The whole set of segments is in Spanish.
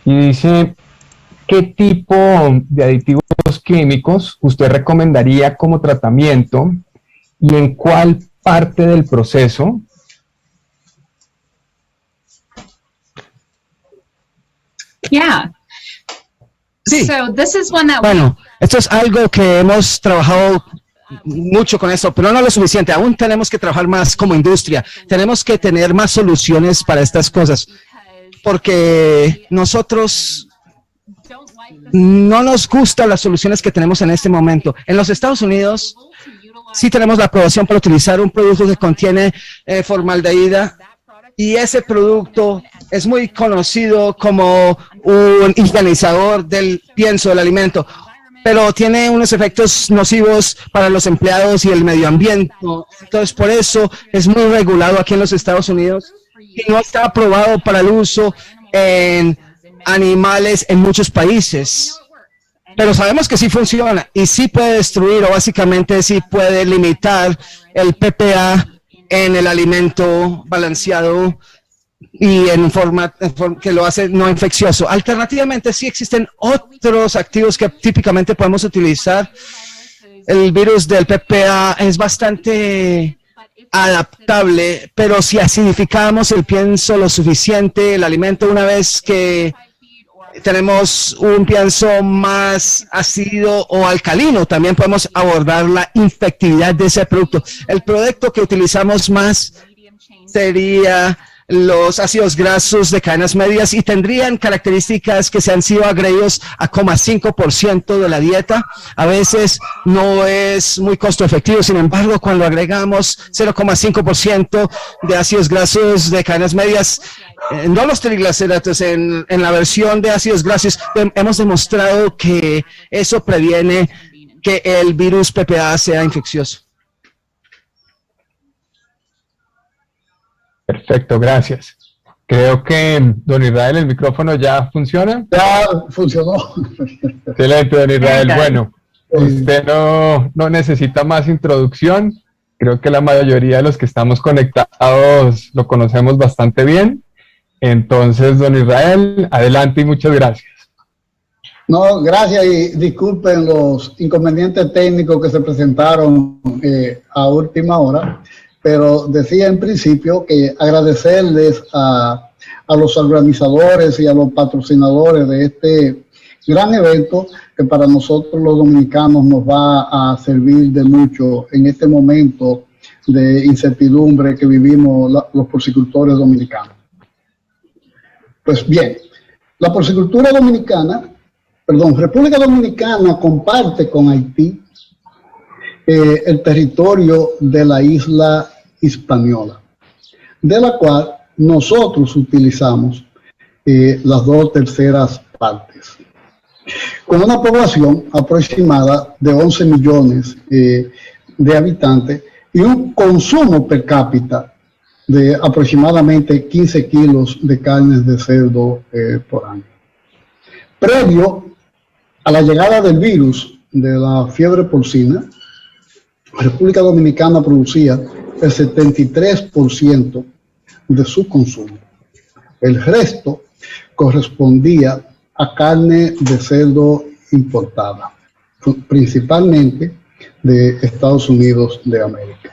Y dice, ¿qué tipo de aditivos químicos usted recomendaría como tratamiento y en cuál parte del proceso? Yeah. Sí. So this is one that Bueno, esto es algo que hemos trabajado mucho con esto, pero no lo suficiente. Aún tenemos que trabajar más como industria. Tenemos que tener más soluciones para estas cosas, porque nosotros no nos gustan las soluciones que tenemos en este momento. En los Estados Unidos sí tenemos la aprobación para utilizar un producto que contiene formaldehída, y ese producto es muy conocido como un higienizador del pienso del alimento, pero tiene unos efectos nocivos para los empleados y el medio ambiente. Entonces, por eso es muy regulado aquí en los Estados Unidos y no está aprobado para el uso en animales en muchos países. Pero sabemos que sí funciona y sí puede destruir, o básicamente sí puede limitar el PPA en el alimento balanceado y en forma que lo hace no infeccioso. Alternativamente, sí existen otros activos que típicamente podemos utilizar. El virus del PPA es bastante adaptable, pero si acidificamos el pienso lo suficiente, el alimento, una vez que tenemos un pienso más ácido o alcalino, también podemos abordar la infectividad de ese producto. El producto que utilizamos más sería los ácidos grasos de cadenas medias y tendrían características que se han sido agredidos a 0,5% de la dieta. A veces no es muy costo efectivo, sin embargo, cuando agregamos 0,5% de ácidos grasos de cadenas medias, no los triglicéridos, en la versión de ácidos grasos, hemos demostrado que eso previene que el virus PPA sea infeccioso. Perfecto, gracias. Creo que, don Israel, el micrófono ya funciona. Ya funcionó. Excelente, don Israel. Bueno, usted no necesita más introducción. Creo que la mayoría de los que estamos conectados lo conocemos bastante bien. Entonces, don Israel, adelante y muchas gracias. No, gracias y disculpen los inconvenientes técnicos que se presentaron a última hora, pero decía en principio que agradecerles a los organizadores y a los patrocinadores de este gran evento que para nosotros los dominicanos nos va a servir de mucho en este momento de incertidumbre que vivimos los porcicultores dominicanos. Pues bien, la porcicultura dominicana, República Dominicana comparte con Haití el territorio de la isla Hispaniola, de la cual nosotros utilizamos las 2/3 partes, con una población aproximada de 11 millones de habitantes y un consumo per cápita de aproximadamente 15 kilos de carnes de cerdo por año. Previo a la llegada del virus de la fiebre porcina, República Dominicana producía el 73% de su consumo. El resto correspondía a carne de cerdo importada, principalmente de Estados Unidos de América.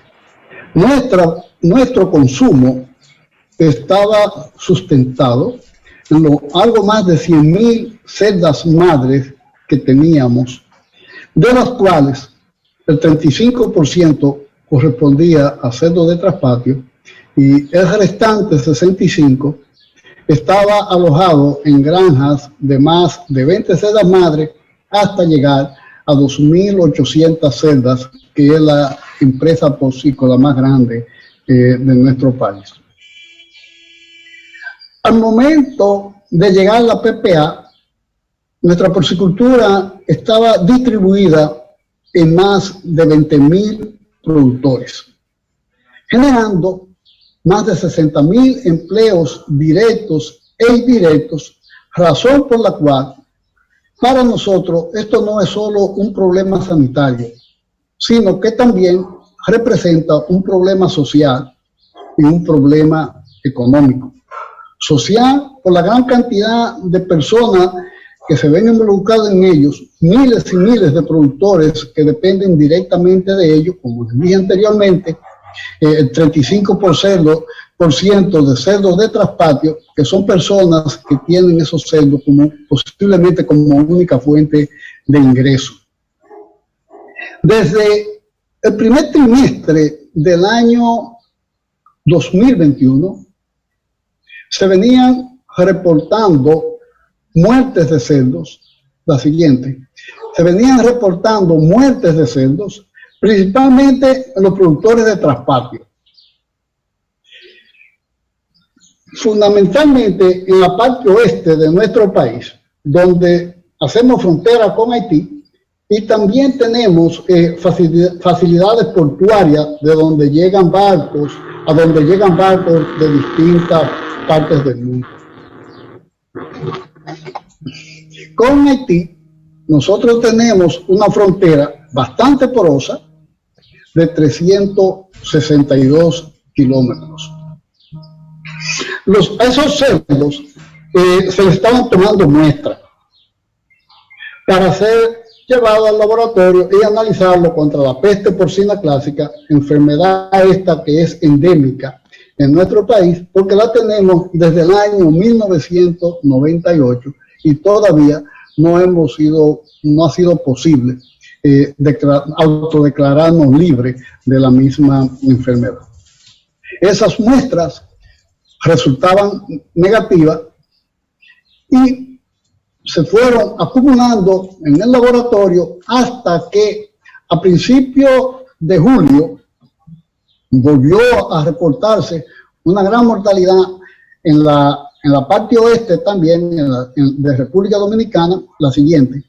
Nuestro consumo estaba sustentado en algo más de 100,000 cerdas madres que teníamos, de las cuales el 35% correspondía a cerdo de traspatio y el restante 65% estaba alojado en granjas de más de 20 cerdas madres hasta llegar a 2.800 cerdas, que es la empresa porcícola más grande de nuestro país. Al momento de llegar la PPA, nuestra porcicultura estaba distribuida en más de 20,000 productores, generando más de 60,000 empleos directos e indirectos, razón por la cual para nosotros esto no es solo un problema sanitario, sino que también representa un problema social y un problema económico, social por la gran cantidad de personas que se ven involucradas en ellos, miles y miles de productores que dependen directamente de ellos, como les dije anteriormente, el 35% de cerdos de traspatio, que son personas que tienen esos cerdos como, posiblemente como única fuente de ingreso. Desde el primer trimestre del año 2021, se venían reportando muertes de cerdos, la siguiente, se venían reportando muertes de cerdos, principalmente en los productores de traspatio. Fundamentalmente en la parte oeste de nuestro país, donde hacemos frontera con Haití, y también tenemos facilidades portuarias de donde llegan barcos, a donde llegan barcos de distintas partes del mundo. Con Haití, nosotros tenemos una frontera bastante porosa de 362 kilómetros. Esos cerdos se les estaban tomando muestras para ser llevado al laboratorio y analizarlo contra la peste porcina clásica, enfermedad esta que es endémica en nuestro país, porque la tenemos desde el año 1998 y todavía no ha sido posible autodeclararnos libres de la misma enfermedad. Esas muestras resultaban negativas y se fueron acumulando en el laboratorio hasta que a principios de julio volvió a reportarse una gran mortalidad en la parte oeste también de República Dominicana, la siguiente.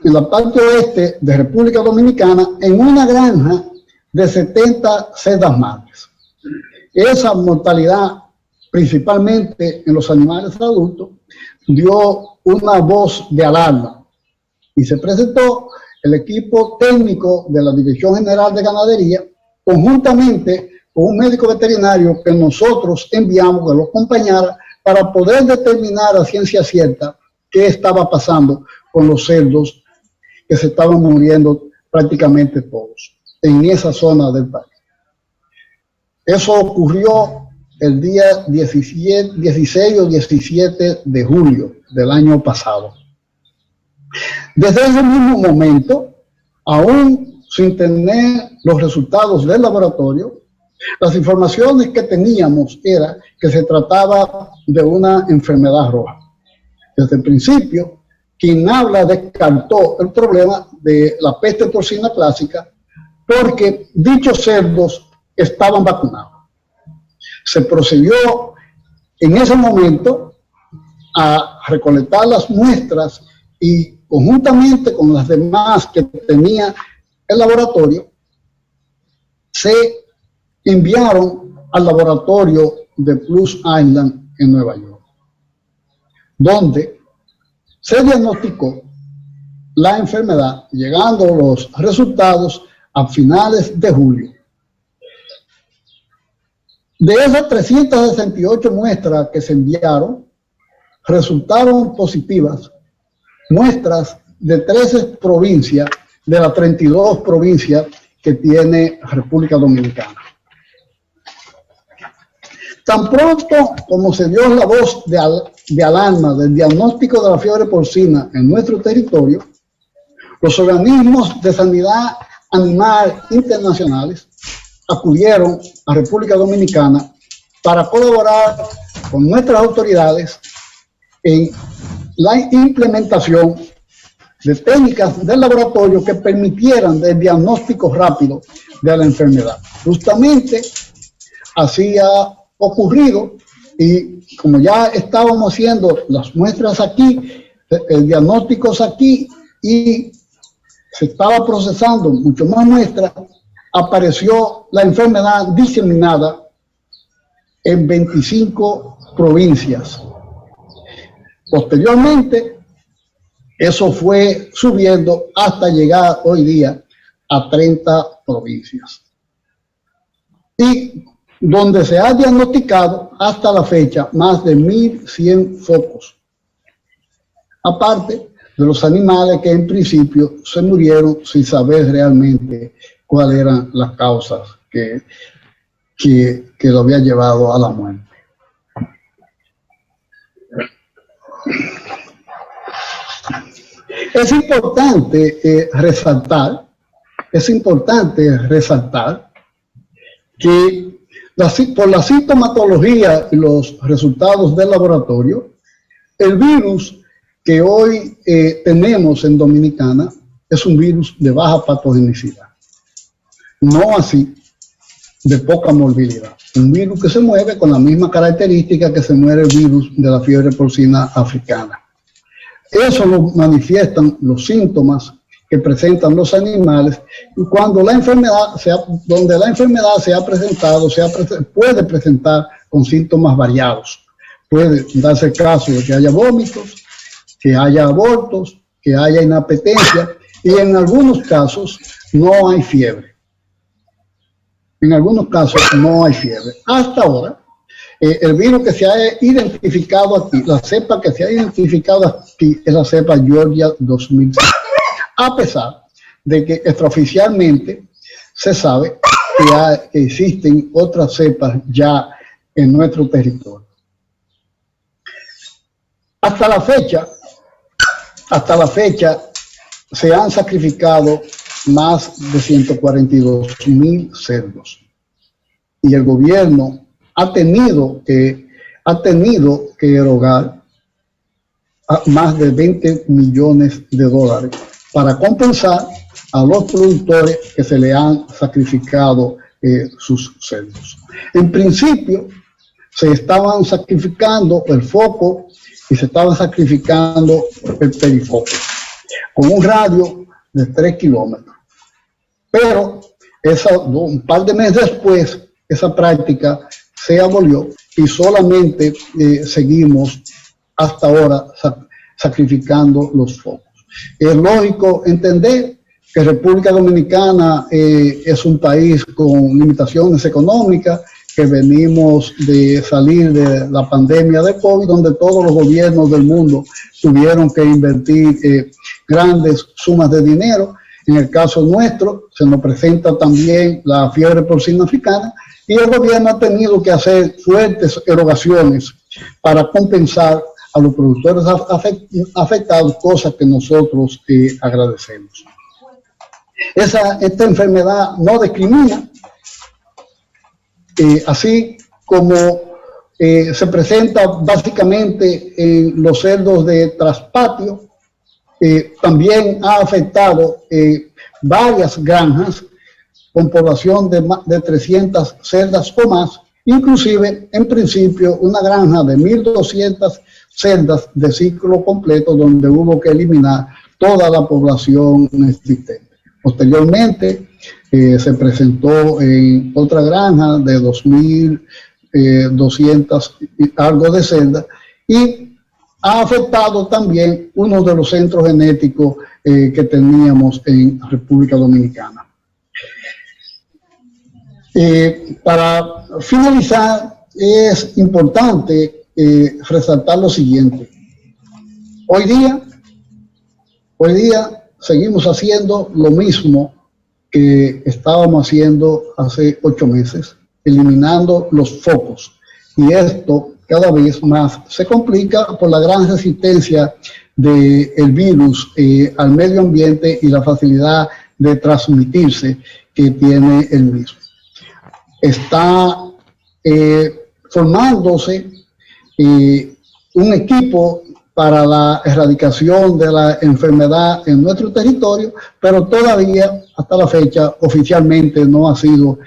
En la parte oeste de República Dominicana, en una granja de 70 cerdas madres. Esa mortalidad, principalmente en los animales adultos, dio una voz de alarma y se presentó el equipo técnico de la Dirección General de Ganadería conjuntamente con un médico veterinario que nosotros enviamos que lo acompañara para poder determinar a ciencia cierta qué estaba pasando con los cerdos que se estaban muriendo prácticamente todos en esa zona del país. Eso ocurrió el día 16 o 17 de julio del año pasado. Desde ese mismo momento, aún sin tener los resultados del laboratorio, las informaciones que teníamos era que se trataba de una enfermedad roja. Desde el principio, quien habla descartó el problema de la peste porcina clásica porque dichos cerdos estaban vacunados. Se procedió en ese momento a recolectar las muestras y conjuntamente con las demás que tenía el laboratorio, se enviaron al laboratorio de Plus Island en Nueva York, donde se diagnosticó la enfermedad, llegando los resultados a finales de julio. De esas 368 muestras que se enviaron, resultaron positivas muestras de 13 provincias de las 32 provincias que tiene República Dominicana. Tan pronto como se dio la voz de alarma del diagnóstico de la fiebre porcina en nuestro territorio, los organismos de sanidad animal internacionales acudieron a República Dominicana para colaborar con nuestras autoridades en la implementación de técnicas del laboratorio que permitieran el diagnóstico rápido de la enfermedad. Justamente así ha ocurrido y como ya estábamos haciendo las muestras aquí, el diagnóstico es aquí y se estaba procesando mucho más muestras, apareció la enfermedad diseminada en 25 provincias. Posteriormente, eso fue subiendo hasta llegar hoy día a 30 provincias. Y donde se ha diagnosticado hasta la fecha más de 1.100 focos. Aparte de los animales que en principio se murieron sin saber realmente cuáles eran las causas que lo había llevado a la muerte. Es importante resaltar que por la sintomatología y los resultados del laboratorio, el virus que hoy tenemos en Dominicana es un virus de baja patogenicidad, no así de poca morbilidad. Un virus que se mueve con la misma característica que se mueve el virus de la fiebre porcina africana. Eso lo manifiestan los síntomas que presentan los animales y cuando la enfermedad donde la enfermedad se ha presentado, puede presentar con síntomas variados. Puede darse el caso de que haya vómitos, que haya abortos, que haya inapetencia y en algunos casos no hay fiebre. En algunos casos no hay fiebre. Hasta ahora, el virus que se ha identificado aquí, la cepa que se ha identificado aquí es la cepa Georgia 2006. A pesar de que extraoficialmente se sabe que existen otras cepas ya en nuestro territorio. Hasta la fecha se han sacrificado más de 142,000 cerdos y el gobierno ha tenido que erogar más de 20 millones de dólares para compensar a los productores que se le han sacrificado sus cerdos. En principio se estaban sacrificando el foco y se estaban sacrificando el perifoco con un radio de 3 kilómetros. Pero un par de meses después, esa práctica se abolió y solamente seguimos hasta ahora sacrificando los focos. Es lógico entender que República Dominicana es un país con limitaciones económicas, que venimos de salir de la pandemia de COVID, donde todos los gobiernos del mundo tuvieron que invertir grandes sumas de dinero. En el caso nuestro, se nos presenta también la fiebre porcina africana y el gobierno ha tenido que hacer fuertes erogaciones para compensar a los productores afectados, cosas que nosotros agradecemos. Esta enfermedad no discrimina, así como se presenta básicamente en los cerdos de traspatio, también ha afectado varias granjas con población de 300 cerdas o más, inclusive en principio una granja de 1.200 cerdas de ciclo completo donde hubo que eliminar toda la población existente. Posteriormente se presentó en otra granja de 2.200 y algo de cerdas y ha afectado también uno de los centros genéticos que teníamos en República Dominicana. Para finalizar, es importante resaltar lo siguiente. Hoy día seguimos haciendo lo mismo que estábamos haciendo hace 8 meses, eliminando los focos. Y esto cada vez más se complica por la gran resistencia del virus al medio ambiente y la facilidad de transmitirse que tiene el mismo. Está formándose un equipo para la erradicación de la enfermedad en nuestro territorio, pero todavía hasta la fecha oficialmente no ha sido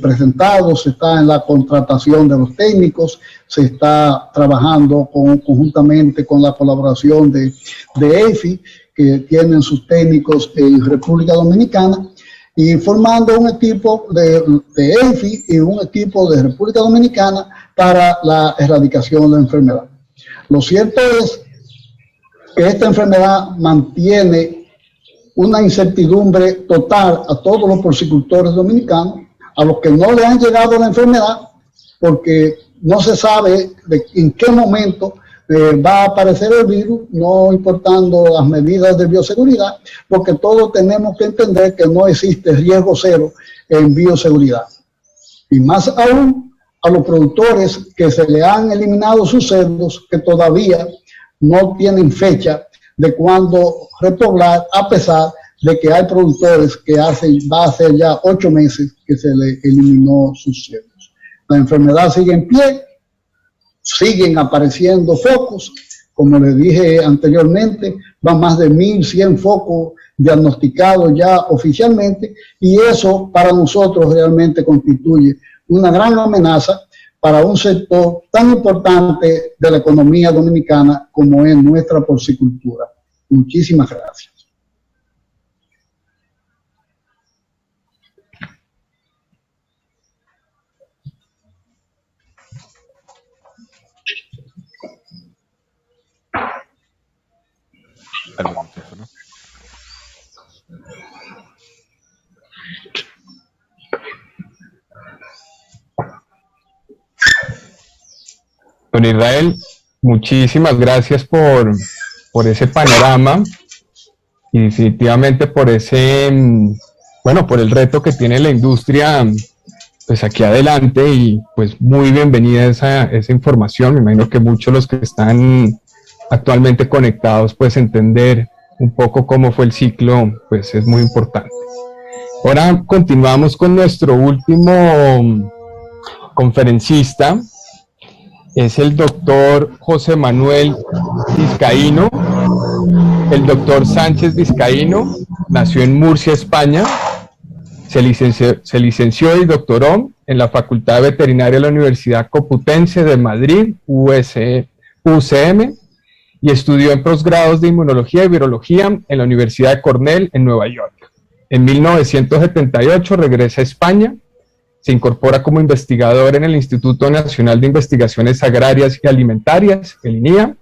presentado. Se está en la contratación de los técnicos, se está trabajando conjuntamente con la colaboración de EFI, que tienen sus técnicos en República Dominicana, y formando un equipo de EFI y un equipo de República Dominicana para la erradicación de la enfermedad. Lo cierto es que esta enfermedad mantiene una incertidumbre total a todos los porcicultores dominicanos. A los que no le han llegado la enfermedad, porque no se sabe en qué momento va a aparecer el virus, no importando las medidas de bioseguridad, porque todos tenemos que entender que no existe riesgo cero en bioseguridad. Y más aún a los productores que se le han eliminado sus cerdos, que todavía no tienen fecha de cuándo repoblar, a pesar de que hay productores que va a ser ya 8 meses que se le eliminó sus cerdos. La enfermedad sigue en pie, siguen apareciendo focos, como les dije anteriormente, van más de 1.100 focos diagnosticados ya oficialmente, y eso para nosotros realmente constituye una gran amenaza para un sector tan importante de la economía dominicana como es nuestra porcicultura. Muchísimas gracias. Don Israel, muchísimas gracias por ese panorama y definitivamente por ese, bueno, por el reto que tiene la industria pues aquí adelante, y pues muy bienvenida esa información. Me imagino que muchos de los que están actualmente conectados, pues entender un poco cómo fue el ciclo, pues es muy importante. Ahora continuamos con nuestro último conferencista. Es el doctor José Manuel Vizcaíno. El doctor Sánchez Vizcaíno nació en Murcia, España. Se licenció y doctoró en la Facultad de Veterinaria de la Universidad Complutense de Madrid, UCM, y estudió en posgrados de Inmunología y Virología en la Universidad de Cornell en Nueva York. En 1978 regresa a España. Se incorpora como investigador en el Instituto Nacional de Investigaciones Agrarias y Alimentarias, el INIA.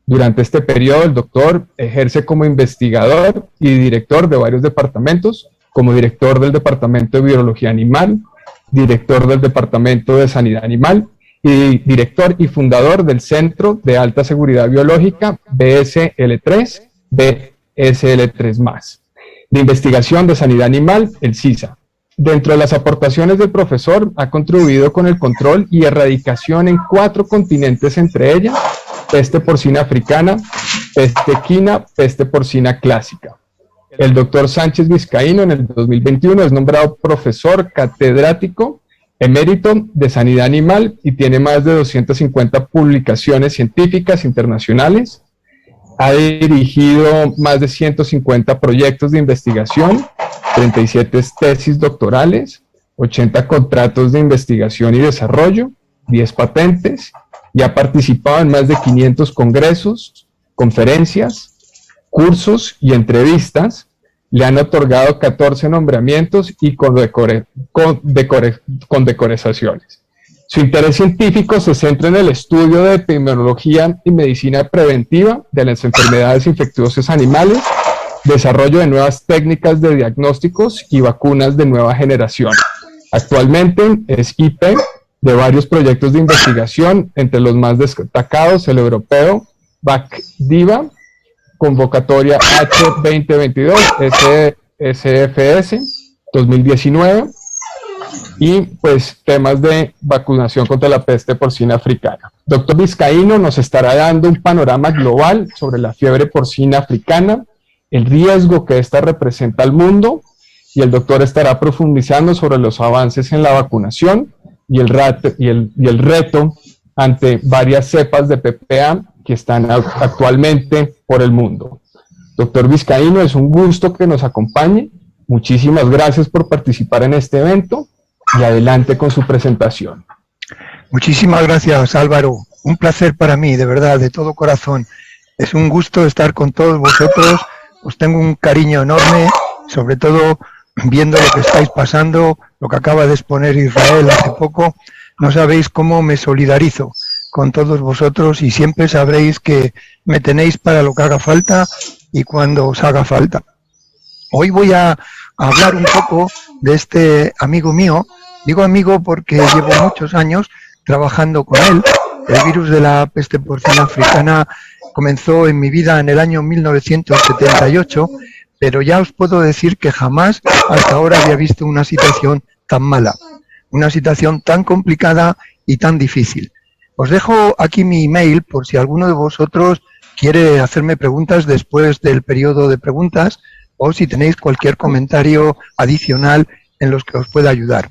Durante este periodo, el doctor ejerce como investigador y director de varios departamentos, como director del Departamento de Biología Animal, director del Departamento de Sanidad Animal y director y fundador del Centro de Alta Seguridad Biológica BSL3, BSL3+, de Investigación de Sanidad Animal, el CISA. Dentro de las aportaciones del profesor, ha contribuido con el control y erradicación en 4 continentes, entre ellas peste porcina africana, peste equina, peste porcina clásica. El doctor Sánchez Vizcaíno en el 2021 es nombrado profesor catedrático emérito de Sanidad Animal y tiene más de 250 publicaciones científicas internacionales. Ha dirigido más de 150 proyectos de investigación, 37 tesis doctorales, 80 contratos de investigación y desarrollo, 10 patentes, y ha participado en más de 500 congresos, conferencias, cursos y entrevistas. Le han otorgado 14 nombramientos y condecoraciones. Su interés científico se centra en el estudio de epidemiología y medicina preventiva de las enfermedades infecciosas animales, desarrollo de nuevas técnicas de diagnósticos y vacunas de nueva generación. Actualmente es IP de varios proyectos de investigación, entre los más destacados el europeo VACDIVA, convocatoria H2022 SFS 2019, y pues temas de vacunación contra la peste porcina africana. Doctor Vizcaíno nos estará dando un panorama global sobre la fiebre porcina africana, el riesgo que ésta representa al mundo, y el doctor estará profundizando sobre los avances en la vacunación y el reto ante varias cepas de PPA que están actualmente por el mundo. Doctor Vizcaíno, es un gusto que nos acompañe. Muchísimas gracias por participar en este evento y adelante con su presentación. Muchísimas gracias, Álvaro. Un placer para mí, de verdad, de todo corazón. Es un gusto estar con todos vosotros. Os tengo un cariño enorme, sobre todo viendo lo que estáis pasando, lo que acaba de exponer Israel hace poco. No sabéis cómo me solidarizo con todos vosotros y siempre sabréis que me tenéis para lo que haga falta y cuando os haga falta. Hoy voy a hablar un poco de este amigo mío. Digo amigo porque llevo muchos años trabajando con él. El virus de la peste porcina africana comenzó en mi vida en el año 1978, pero ya os puedo decir que jamás hasta ahora había visto una situación tan mala, una situación tan complicada y tan difícil. Os dejo aquí mi email por si alguno de vosotros quiere hacerme preguntas después del periodo de preguntas o si tenéis cualquier comentario adicional en los que os pueda ayudar.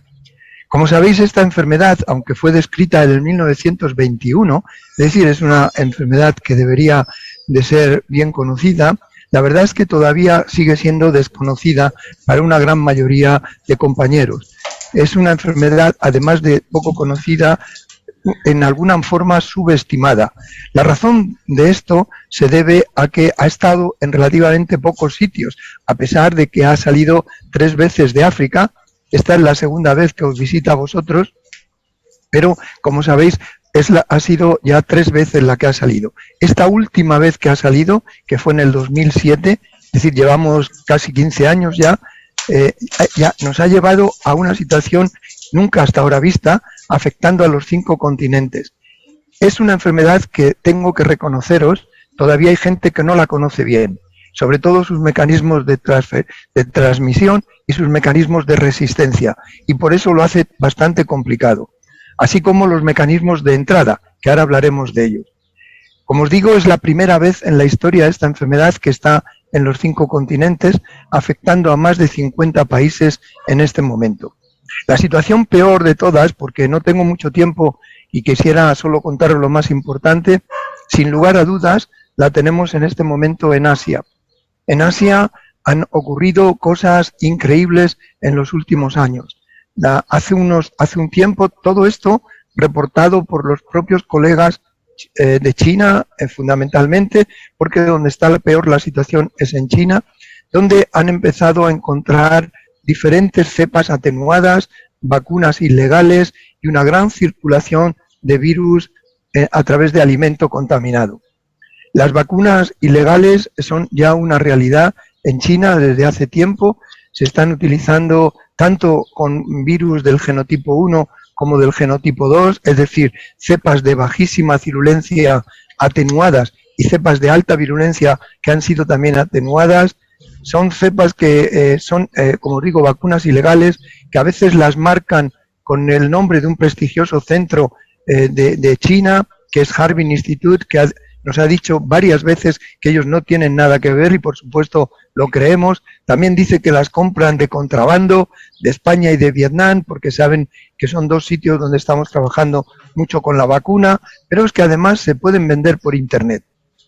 Como sabéis, esta enfermedad, aunque fue descrita en el 1921, es decir, es una enfermedad que debería de ser bien conocida, la verdad es que todavía sigue siendo desconocida para una gran mayoría de compañeros. Es una enfermedad, además de poco conocida, en alguna forma subestimada. La razón de esto se debe a que ha estado en relativamente pocos sitios, a pesar de que ha salido 3 veces de África. Esta es la segunda vez que os visita a vosotros, pero como sabéis, ha sido ya 3 veces la que ha salido. Esta última vez que ha salido, que fue en el 2007, es decir, llevamos casi 15 años ya nos ha llevado a una situación nunca hasta ahora vista, afectando a los 5 continentes. Es una enfermedad que tengo que reconoceros, todavía hay gente que no la conoce bien, sobre todo sus mecanismos de transmisión y sus mecanismos de resistencia, y por eso lo hace bastante complicado, así como los mecanismos de entrada, que ahora hablaremos de ellos. Como os digo, es la primera vez en la historia de esta enfermedad que está en los 5 continentes, afectando a más de 50 países en este momento. La situación peor de todas, porque no tengo mucho tiempo y quisiera solo contaros lo más importante, sin lugar a dudas, la tenemos en este momento en Asia. En Asia han ocurrido cosas increíbles en los últimos años. Hace un tiempo, todo esto reportado por los propios colegas de China, fundamentalmente, porque donde está peor la situación es en China, donde han empezado a encontrar diferentes cepas atenuadas, vacunas ilegales y una gran circulación de virus a través de alimento contaminado. Las vacunas ilegales son ya una realidad en China desde hace tiempo. Se están utilizando tanto con virus del genotipo 1 como del genotipo 2, es decir, cepas de bajísima virulencia atenuadas y cepas de alta virulencia que han sido también atenuadas. Son cepas que son, como digo, vacunas ilegales, que a veces las marcan con el nombre de un prestigioso centro de China, que es Harbin Institute, que nos ha dicho varias veces que ellos no tienen nada que ver y por supuesto lo creemos. También dice que las compran de contrabando de España y de Vietnam porque saben que son 2 sitios donde estamos trabajando mucho con la vacuna, pero es que además se pueden vender por internet.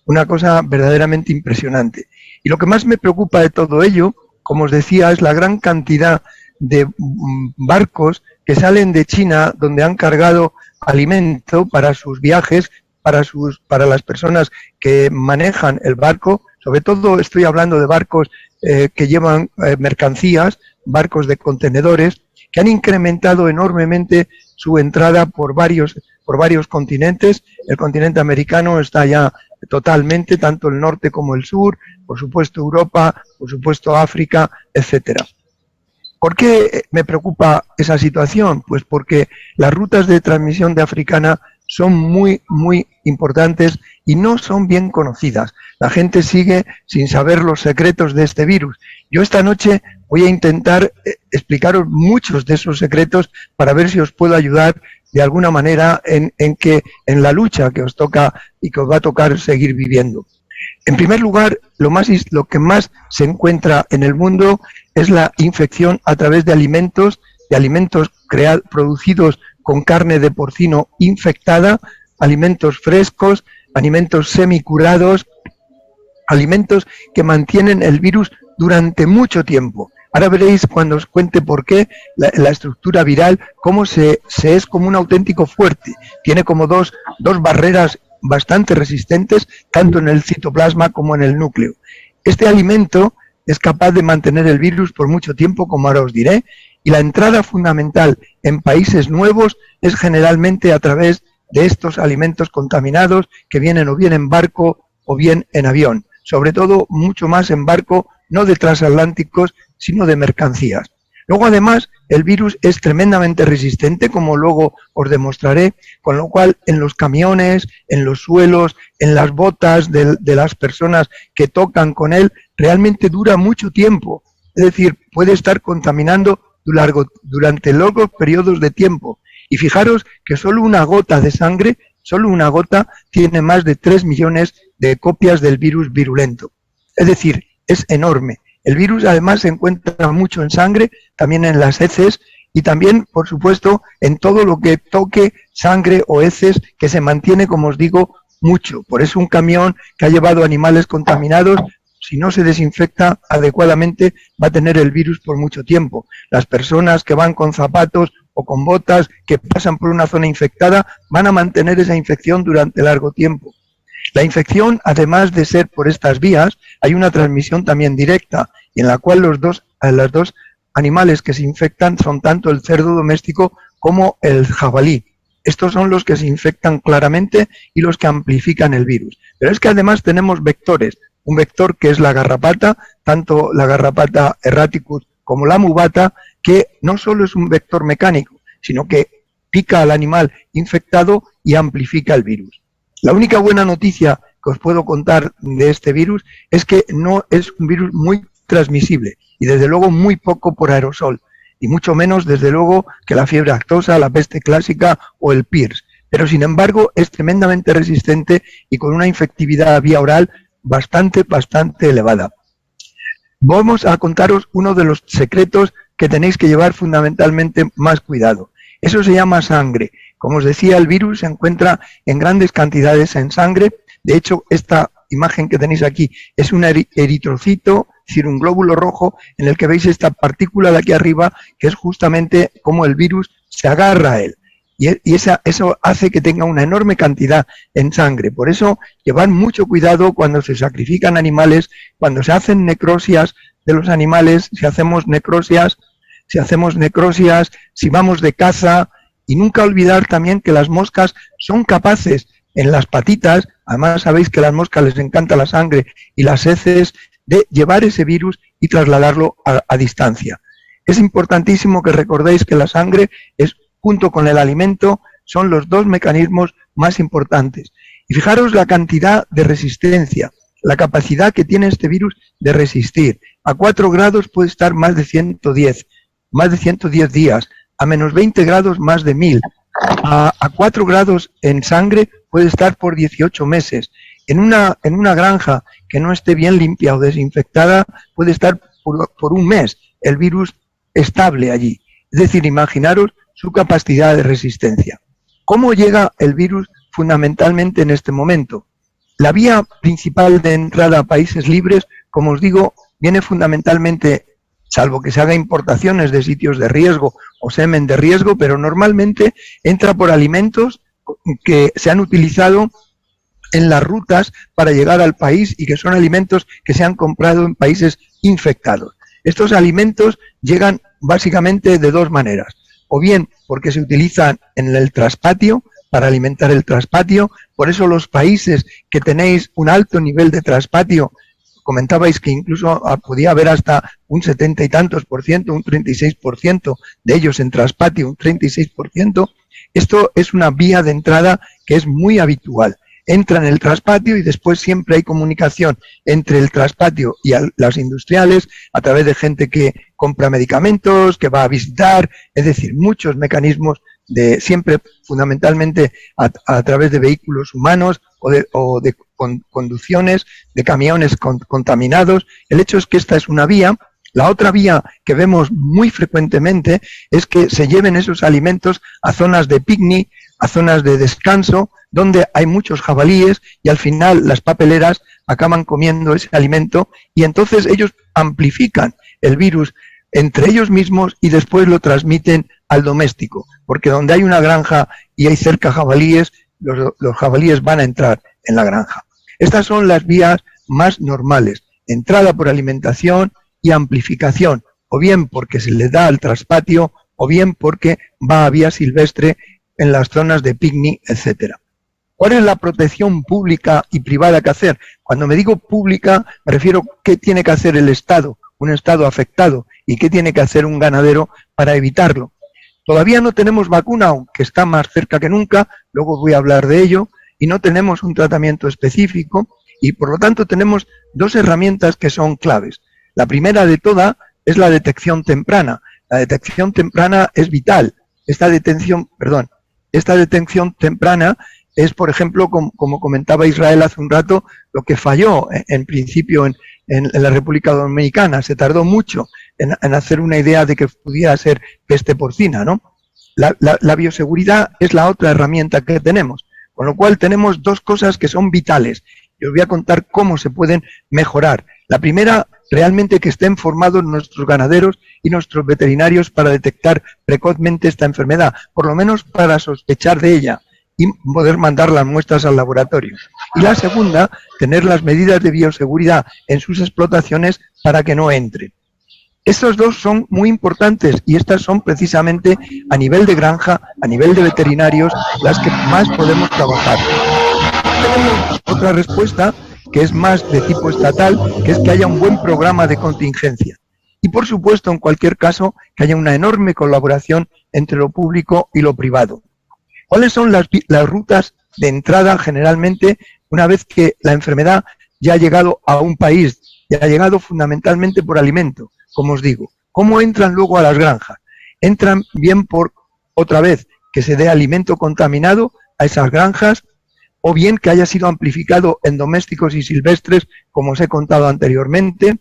Una cosa verdaderamente impresionante. Y lo que más me preocupa de todo ello, como os decía, es la gran cantidad de barcos que salen de China donde han cargado alimento para sus viajes, para las personas que manejan el barco. Sobre todo estoy hablando de barcos que llevan mercancías, barcos de contenedores, que han incrementado enormemente su entrada por varios continentes. El continente americano está ya totalmente, tanto el norte como el sur, por supuesto Europa, por supuesto África, etcétera. ¿Por qué me preocupa esa situación? Pues porque las rutas de transmisión de africana son muy, muy importantes y no son bien conocidas. La gente sigue sin saber los secretos de este virus. Yo esta noche voy a intentar explicaros muchos de esos secretos para ver si os puedo ayudar de alguna manera en la lucha que os toca y que os va a tocar seguir viviendo. En primer lugar, lo que más se encuentra en el mundo es la infección a través de alimentos producidos con carne de porcino infectada, alimentos frescos, alimentos semicurados, alimentos que mantienen el virus durante mucho tiempo. Ahora veréis cuando os cuente por qué la estructura viral, cómo es como un auténtico fuerte. Tiene como dos barreras bastante resistentes, tanto en el citoplasma como en el núcleo. Este alimento es capaz de mantener el virus por mucho tiempo, como ahora os diré, y la entrada fundamental en países nuevos es generalmente a través de estos alimentos contaminados que vienen o bien en barco o bien en avión, sobre todo mucho más en barco, no de transatlánticos, sino de mercancías. Luego, además, el virus es tremendamente resistente, como luego os demostraré, con lo cual en los camiones, en los suelos, en las botas de las personas que tocan con él, realmente dura mucho tiempo. Es decir, puede estar contaminando durante largos periodos de tiempo. Y fijaros que solo una gota de sangre, solo una gota, tiene más de 3 millones de copias del virus virulento. Es decir, es enorme. El virus además se encuentra mucho en sangre, también en las heces y también, por supuesto, en todo lo que toque sangre o heces, que se mantiene, como os digo, mucho. Por eso un camión que ha llevado animales contaminados, si no se desinfecta adecuadamente, va a tener el virus por mucho tiempo. Las personas que van con zapatos o con botas que pasan por una zona infectada van a mantener esa infección durante largo tiempo. La infección, además de ser por estas vías, hay una transmisión también directa, en la cual los dos animales que se infectan son tanto el cerdo doméstico como el jabalí. Estos son los que se infectan claramente y los que amplifican el virus. Pero es que además tenemos vectores. Un vector que es la garrapata, tanto la garrapata erraticus como la mubata, que no solo es un vector mecánico, sino que pica al animal infectado y amplifica el virus. La única buena noticia que os puedo contar de este virus es que no es un virus muy transmisible y desde luego muy poco por aerosol, y mucho menos desde luego que la fiebre aftosa, la peste clásica o el PIRS. Pero sin embargo es tremendamente resistente y con una infectividad vía oral bastante elevada. Vamos a contaros uno de los secretos que tenéis que llevar fundamentalmente más cuidado. Eso se llama sangre. Como os decía, el virus se encuentra en grandes cantidades en sangre. De hecho, esta imagen que tenéis aquí es un eritrocito, es decir, un glóbulo rojo en el que veis esta partícula de aquí arriba, que es justamente como el virus se agarra a él. Y eso hace que tenga una enorme cantidad en sangre. Por eso, llevad mucho cuidado cuando se sacrifican animales, cuando se hacen necrosias de los animales, si hacemos necrosias, si vamos de caza. Y nunca olvidar también que las moscas son capaces en las patitas, además sabéis que a las moscas les encanta la sangre y las heces, de llevar ese virus y trasladarlo a distancia. Es importantísimo que recordéis que la sangre es, junto con el alimento, son los dos mecanismos más importantes. Y fijaros la cantidad de resistencia, la capacidad que tiene este virus de resistir. A 4 grados puede estar más de 110 días. A menos 20 grados más de 1000, a 4 grados en sangre puede estar por 18 meses. En una granja que no esté bien limpia o desinfectada puede estar por un mes el virus estable allí. Es decir, imaginaros su capacidad de resistencia. ¿Cómo llega el virus fundamentalmente en este momento? La vía principal de entrada a países libres, como os digo, viene fundamentalmente, salvo que se haga importaciones de sitios de riesgo o semen de riesgo, pero normalmente entra por alimentos que se han utilizado en las rutas para llegar al país y que son alimentos que se han comprado en países infectados. Estos alimentos llegan básicamente de dos maneras, o bien porque se utilizan en el traspatio, para alimentar el traspatio, por eso los países que tenéis un alto nivel de traspatio, comentabais que incluso podía haber hasta un 70 y tantos por ciento, un 36% de ellos en traspatio, un 36%. Esto es una vía de entrada que es muy habitual. Entra en el traspatio y después siempre hay comunicación entre el traspatio y las industriales a través de gente que compra medicamentos, que va a visitar, es decir, muchos mecanismos siempre fundamentalmente a través de vehículos humanos o de conducciones, de camiones contaminados. El hecho es que esta es una vía. La otra vía que vemos muy frecuentemente es que se lleven esos alimentos a zonas de picnic, a zonas de descanso, donde hay muchos jabalíes y al final las papeleras acaban comiendo ese alimento y entonces ellos amplifican el virus entre ellos mismos y después lo transmiten al doméstico, porque donde hay una granja y hay cerca jabalíes, los jabalíes van a entrar en la granja. Estas son las vías más normales: entrada por alimentación y amplificación, o bien porque se le da al traspatio, o bien porque va a vía silvestre en las zonas de picnic, etcétera. ¿Cuál es la protección pública y privada que hacer? Cuando me digo pública, me refiero a qué tiene que hacer el Estado, un Estado afectado, y qué tiene que hacer un ganadero para evitarlo. Todavía no tenemos vacuna, aunque está más cerca que nunca, luego voy a hablar de ello, y no tenemos un tratamiento específico, y por lo tanto tenemos dos herramientas que son claves. La primera de todas es la detección temprana. La detección temprana es vital. Esta detención temprana es, por ejemplo, como comentaba Israel hace un rato, lo que falló en principio en la República Dominicana. Se tardó mucho en hacer una idea de que pudiera ser peste porcina, ¿no? La bioseguridad es la otra herramienta que tenemos, con lo cual tenemos dos cosas que son vitales. Y os voy a contar cómo se pueden mejorar. La primera, realmente que estén formados nuestros ganaderos y nuestros veterinarios para detectar precozmente esta enfermedad, por lo menos para sospechar de ella y poder mandar las muestras al laboratorio. Y la segunda, tener las medidas de bioseguridad en sus explotaciones para que no entren. Estos dos son muy importantes y estas son precisamente a nivel de granja, a nivel de veterinarios, las que más podemos trabajar. Tenemos otra respuesta que es más de tipo estatal, que es que haya un buen programa de contingencia. Y por supuesto, en cualquier caso, que haya una enorme colaboración entre lo público y lo privado. ¿Cuáles son las rutas de entrada generalmente una vez que la enfermedad ya ha llegado a un país, ya ha llegado fundamentalmente por alimento, como os digo? ¿Cómo entran luego a las granjas? Entran bien por, otra vez, que se dé alimento contaminado a esas granjas, o bien que haya sido amplificado en domésticos y silvestres, como os he contado anteriormente,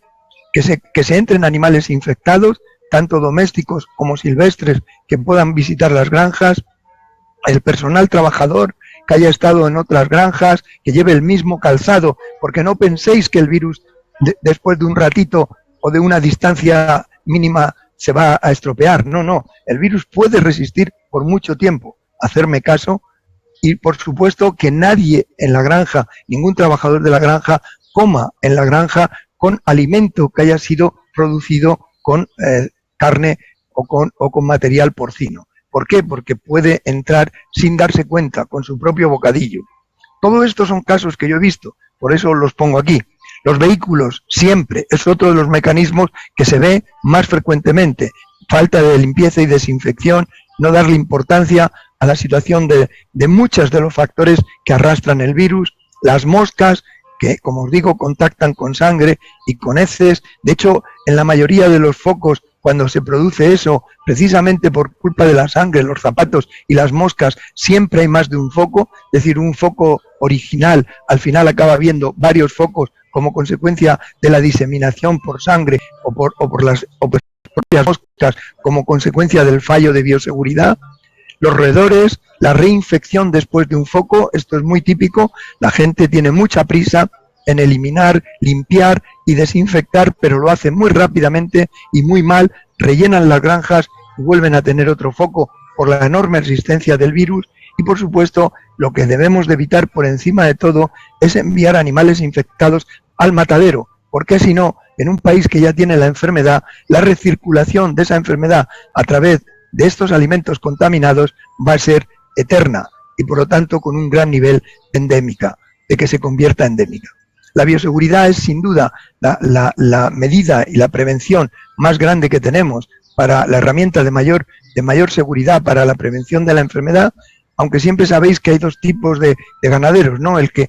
que se entren animales infectados, tanto domésticos como silvestres, que puedan visitar las granjas, el personal trabajador que haya estado en otras granjas, que lleve el mismo calzado, porque no penséis que el virus después de un ratito o de una distancia mínima se va a estropear. No, no, el virus puede resistir por mucho tiempo. Hacerme caso. Y por supuesto que nadie en la granja, ningún trabajador de la granja, coma en la granja con alimento que haya sido producido con carne o con material porcino. ¿Por qué? Porque puede entrar sin darse cuenta, con su propio bocadillo. Todo esto son casos que yo he visto, por eso los pongo aquí. Los vehículos siempre es otro de los mecanismos que se ve más frecuentemente. Falta de limpieza y desinfección, no darle importancia a la situación de muchos de los factores que arrastran el virus, las moscas, que como os digo contactan con sangre y con heces. De hecho, en la mayoría de los focos, cuando se produce eso, precisamente por culpa de la sangre, los zapatos y las moscas, siempre hay más de un foco, es decir, un foco original al final acaba habiendo varios focos como consecuencia de la diseminación por sangre o por las propias moscas como consecuencia del fallo de bioseguridad. Los roedores, la reinfección después de un foco, esto es muy típico, la gente tiene mucha prisa en eliminar, limpiar y desinfectar, pero lo hace muy rápidamente y muy mal, rellenan las granjas y vuelven a tener otro foco por la enorme resistencia del virus. Y por supuesto, lo que debemos de evitar por encima de todo es enviar animales infectados al matadero, porque si no, en un país que ya tiene la enfermedad, la recirculación de esa enfermedad a través de estos alimentos contaminados va a ser eterna y por lo tanto con un gran nivel endémica, de que se convierta endémica. La bioseguridad es sin duda la medida y la prevención más grande que tenemos para la herramienta de mayor seguridad para la prevención de la enfermedad, aunque siempre sabéis que hay dos tipos de ganaderos, ¿no? El que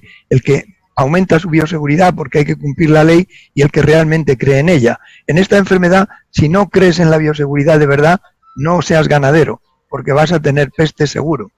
aumenta su bioseguridad porque hay que cumplir la ley y el que realmente cree en ella. En esta enfermedad, si no crees en la bioseguridad de verdad, no seas ganadero, porque vas a tener peste seguro.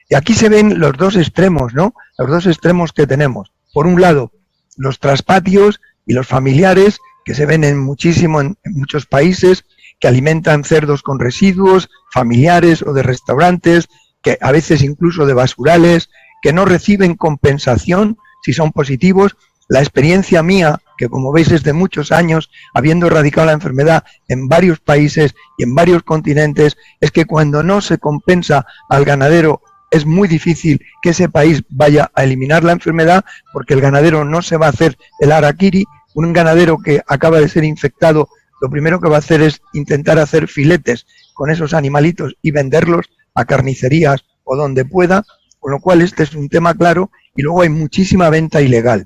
Y aquí se ven los dos extremos, ¿no? Los dos extremos que tenemos. Por un lado, los traspatios y los familiares, que se ven en muchos países, que alimentan cerdos con residuos familiares o de restaurantes, que a veces incluso de basurales, que no reciben compensación si son positivos. La experiencia mía, que como veis es de muchos años, habiendo erradicado la enfermedad en varios países y en varios continentes, es que cuando no se compensa al ganadero es muy difícil que ese país vaya a eliminar la enfermedad, porque el ganadero no se va a hacer el harakiri. Un ganadero que acaba de ser infectado, lo primero que va a hacer es intentar hacer filetes con esos animalitos y venderlos a carnicerías o donde pueda, con lo cual este es un tema claro, y luego hay muchísima venta ilegal.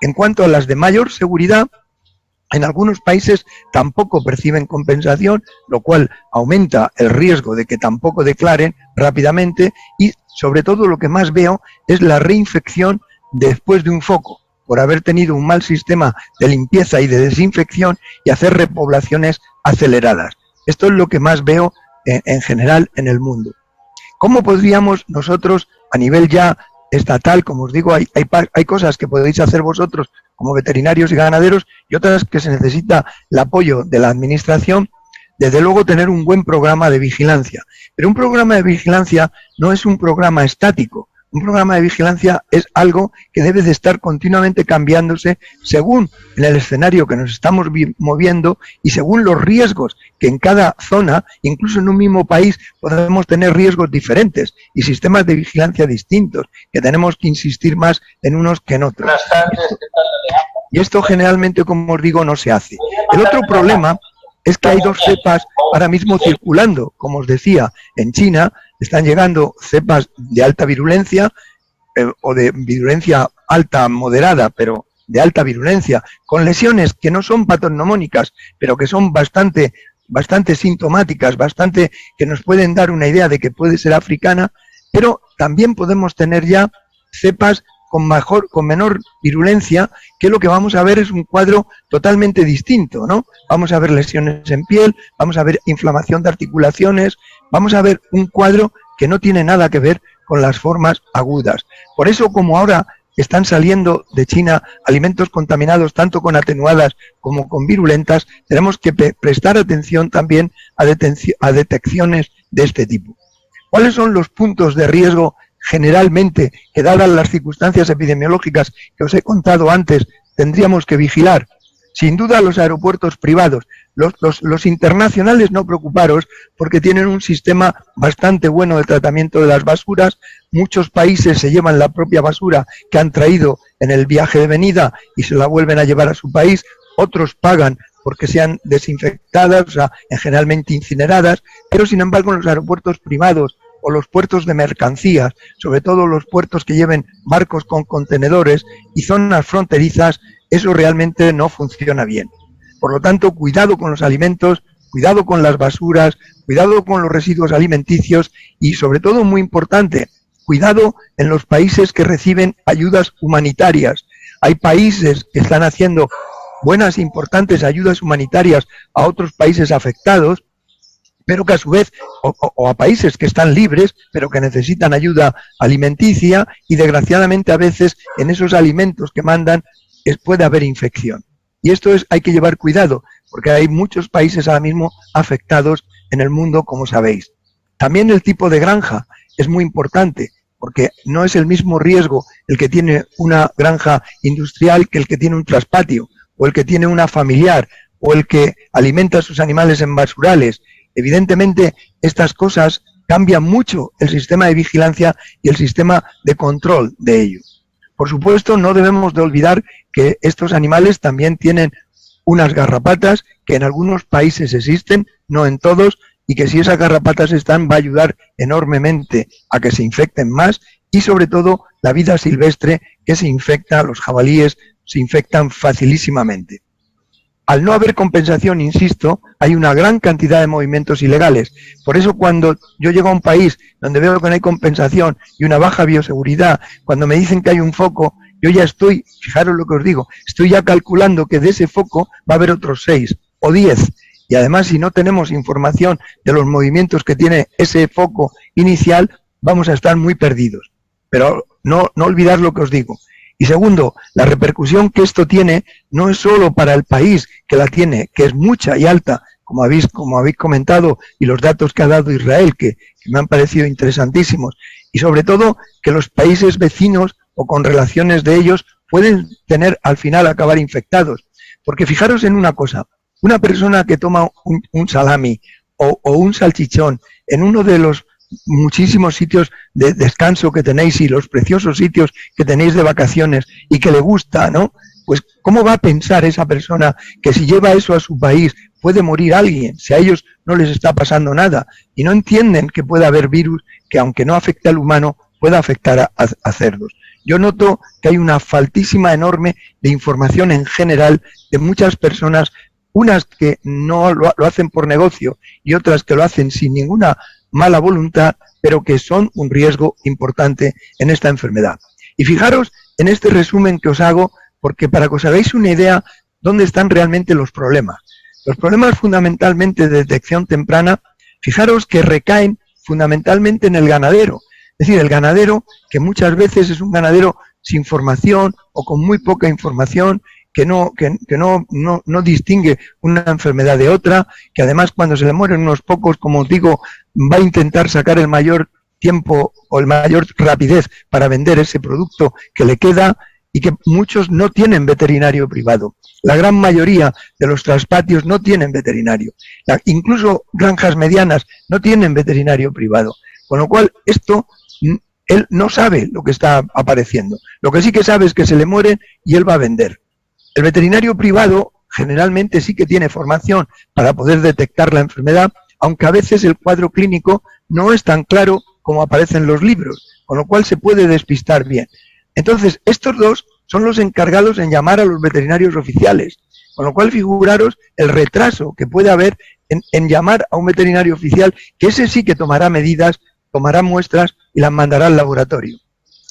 En cuanto a las de mayor seguridad, En algunos países tampoco perciben compensación, lo cual aumenta el riesgo de que tampoco declaren rápidamente y, sobre todo, lo que más veo es la reinfección después de un foco, por haber tenido un mal sistema de limpieza y de desinfección y hacer repoblaciones aceleradas. Esto es lo que más veo en general en el mundo. ¿Cómo podríamos nosotros, a nivel ya estatal, como os digo, hay cosas que podéis hacer vosotros como veterinarios y ganaderos y otras que se necesita el apoyo de la administración? Desde luego tener un buen programa de vigilancia. Pero un programa de vigilancia no es un programa estático. Un programa de vigilancia es algo que debe de estar continuamente cambiándose según en el escenario que nos estamos moviendo y según los riesgos que en cada zona, incluso en un mismo país, podemos tener riesgos diferentes y sistemas de vigilancia distintos, que tenemos que insistir más en unos que en otros. Y esto generalmente, como os digo, no se hace. El otro problema es que hay dos cepas ahora mismo circulando. Como os decía, en China están llegando cepas de alta virulencia o de virulencia alta moderada, pero de alta virulencia, con lesiones que no son patognomónicas, pero que son bastante sintomáticas, que nos pueden dar una idea de que puede ser africana, pero también podemos tener ya cepas con menor virulencia, que lo que vamos a ver es un cuadro totalmente distinto, ¿no? Vamos a ver lesiones en piel, vamos a ver inflamación de articulaciones, vamos a ver un cuadro que no tiene nada que ver con las formas agudas. Por eso, como ahora están saliendo de China alimentos contaminados tanto con atenuadas como con virulentas, tenemos que prestar atención también a detecciones de este tipo. ¿Cuáles son los puntos de riesgo generalmente que, dadas las circunstancias epidemiológicas que os he contado antes, tendríamos que vigilar? Sin duda los aeropuertos privados. Los internacionales, no preocuparos, porque tienen un sistema bastante bueno de tratamiento de las basuras. Muchos países se llevan la propia basura que han traído en el viaje de venida y se la vuelven a llevar a su país. Otros pagan porque sean desinfectadas, o sea, generalmente incineradas, pero sin embargo en los aeropuertos privados o los puertos de mercancías, sobre todo los puertos que lleven barcos con contenedores y zonas fronterizas, eso realmente no funciona bien. Por lo tanto, cuidado con los alimentos, cuidado con las basuras, cuidado con los residuos alimenticios y, sobre todo, muy importante, cuidado en los países que reciben ayudas humanitarias. Hay países que están haciendo buenas e importantes ayudas humanitarias a otros países afectados, pero que a su vez, o a países que están libres, pero que necesitan ayuda alimenticia y desgraciadamente a veces en esos alimentos que mandan puede haber infección. Y esto hay que llevar cuidado, porque hay muchos países ahora mismo afectados en el mundo, como sabéis. También el tipo de granja es muy importante, porque no es el mismo riesgo el que tiene una granja industrial que el que tiene un traspatio, o el que tiene una familiar, o el que alimenta a sus animales en basurales. Evidentemente, estas cosas cambian mucho el sistema de vigilancia y el sistema de control de ello. Por supuesto, no debemos de olvidar que estos animales también tienen unas garrapatas que en algunos países existen, no en todos, y que si esas garrapatas están va a ayudar enormemente a que se infecten más y sobre todo la vida silvestre que se infecta, los jabalíes se infectan facilísimamente. Al no haber compensación, insisto, hay una gran cantidad de movimientos ilegales. Por eso cuando yo llego a un país donde veo que no hay compensación y una baja bioseguridad, cuando me dicen que hay un foco, yo ya estoy, fijaros lo que os digo, estoy ya calculando que de ese foco va a haber otros 6 o 10. Y además, si no tenemos información de los movimientos que tiene ese foco inicial, vamos a estar muy perdidos. Pero no olvidar lo que os digo. Y segundo, la repercusión que esto tiene no es solo para el país que la tiene, que es mucha y alta, como habéis comentado, y los datos que ha dado Israel, que me han parecido interesantísimos, y sobre todo que los países vecinos o con relaciones de ellos pueden tener al final acabar infectados. Porque fijaros en una cosa, una persona que toma un salami o un salchichón en uno de los muchísimos sitios de descanso que tenéis y los preciosos sitios que tenéis de vacaciones y que le gusta, ¿no? Pues ¿cómo va a pensar esa persona que si lleva eso a su país puede morir alguien, si a ellos no les está pasando nada? Y no entienden que puede haber virus que aunque no afecte al humano pueda afectar a cerdos. Yo noto que hay una faltísima enorme de información en general de muchas personas, unas que no lo hacen por negocio y otras que lo hacen sin ninguna mala voluntad, pero que son un riesgo importante en esta enfermedad. Y fijaros en este resumen que os hago, porque para que os hagáis una idea dónde están realmente los problemas. Los problemas fundamentalmente de detección temprana, fijaros que recaen fundamentalmente en el ganadero. Es decir, el ganadero, que muchas veces es un ganadero sin formación o con muy poca información, que no distingue una enfermedad de otra, que además cuando se le mueren unos pocos, como os digo, va a intentar sacar el mayor tiempo o el mayor rapidez para vender ese producto que le queda, y que muchos no tienen veterinario privado. La gran mayoría de los traspatios no tienen veterinario. Incluso granjas medianas no tienen veterinario privado. Con lo cual, esto, él no sabe lo que está apareciendo. Lo que sí que sabe es que se le mueren y él va a vender. El veterinario privado generalmente sí que tiene formación para poder detectar la enfermedad, aunque a veces el cuadro clínico no es tan claro como aparece en los libros, con lo cual se puede despistar bien. Entonces, estos dos son los encargados en llamar a los veterinarios oficiales, con lo cual figuraros el retraso que puede haber en llamar a un veterinario oficial, que ese sí que tomará medidas, tomará muestras y las mandará al laboratorio.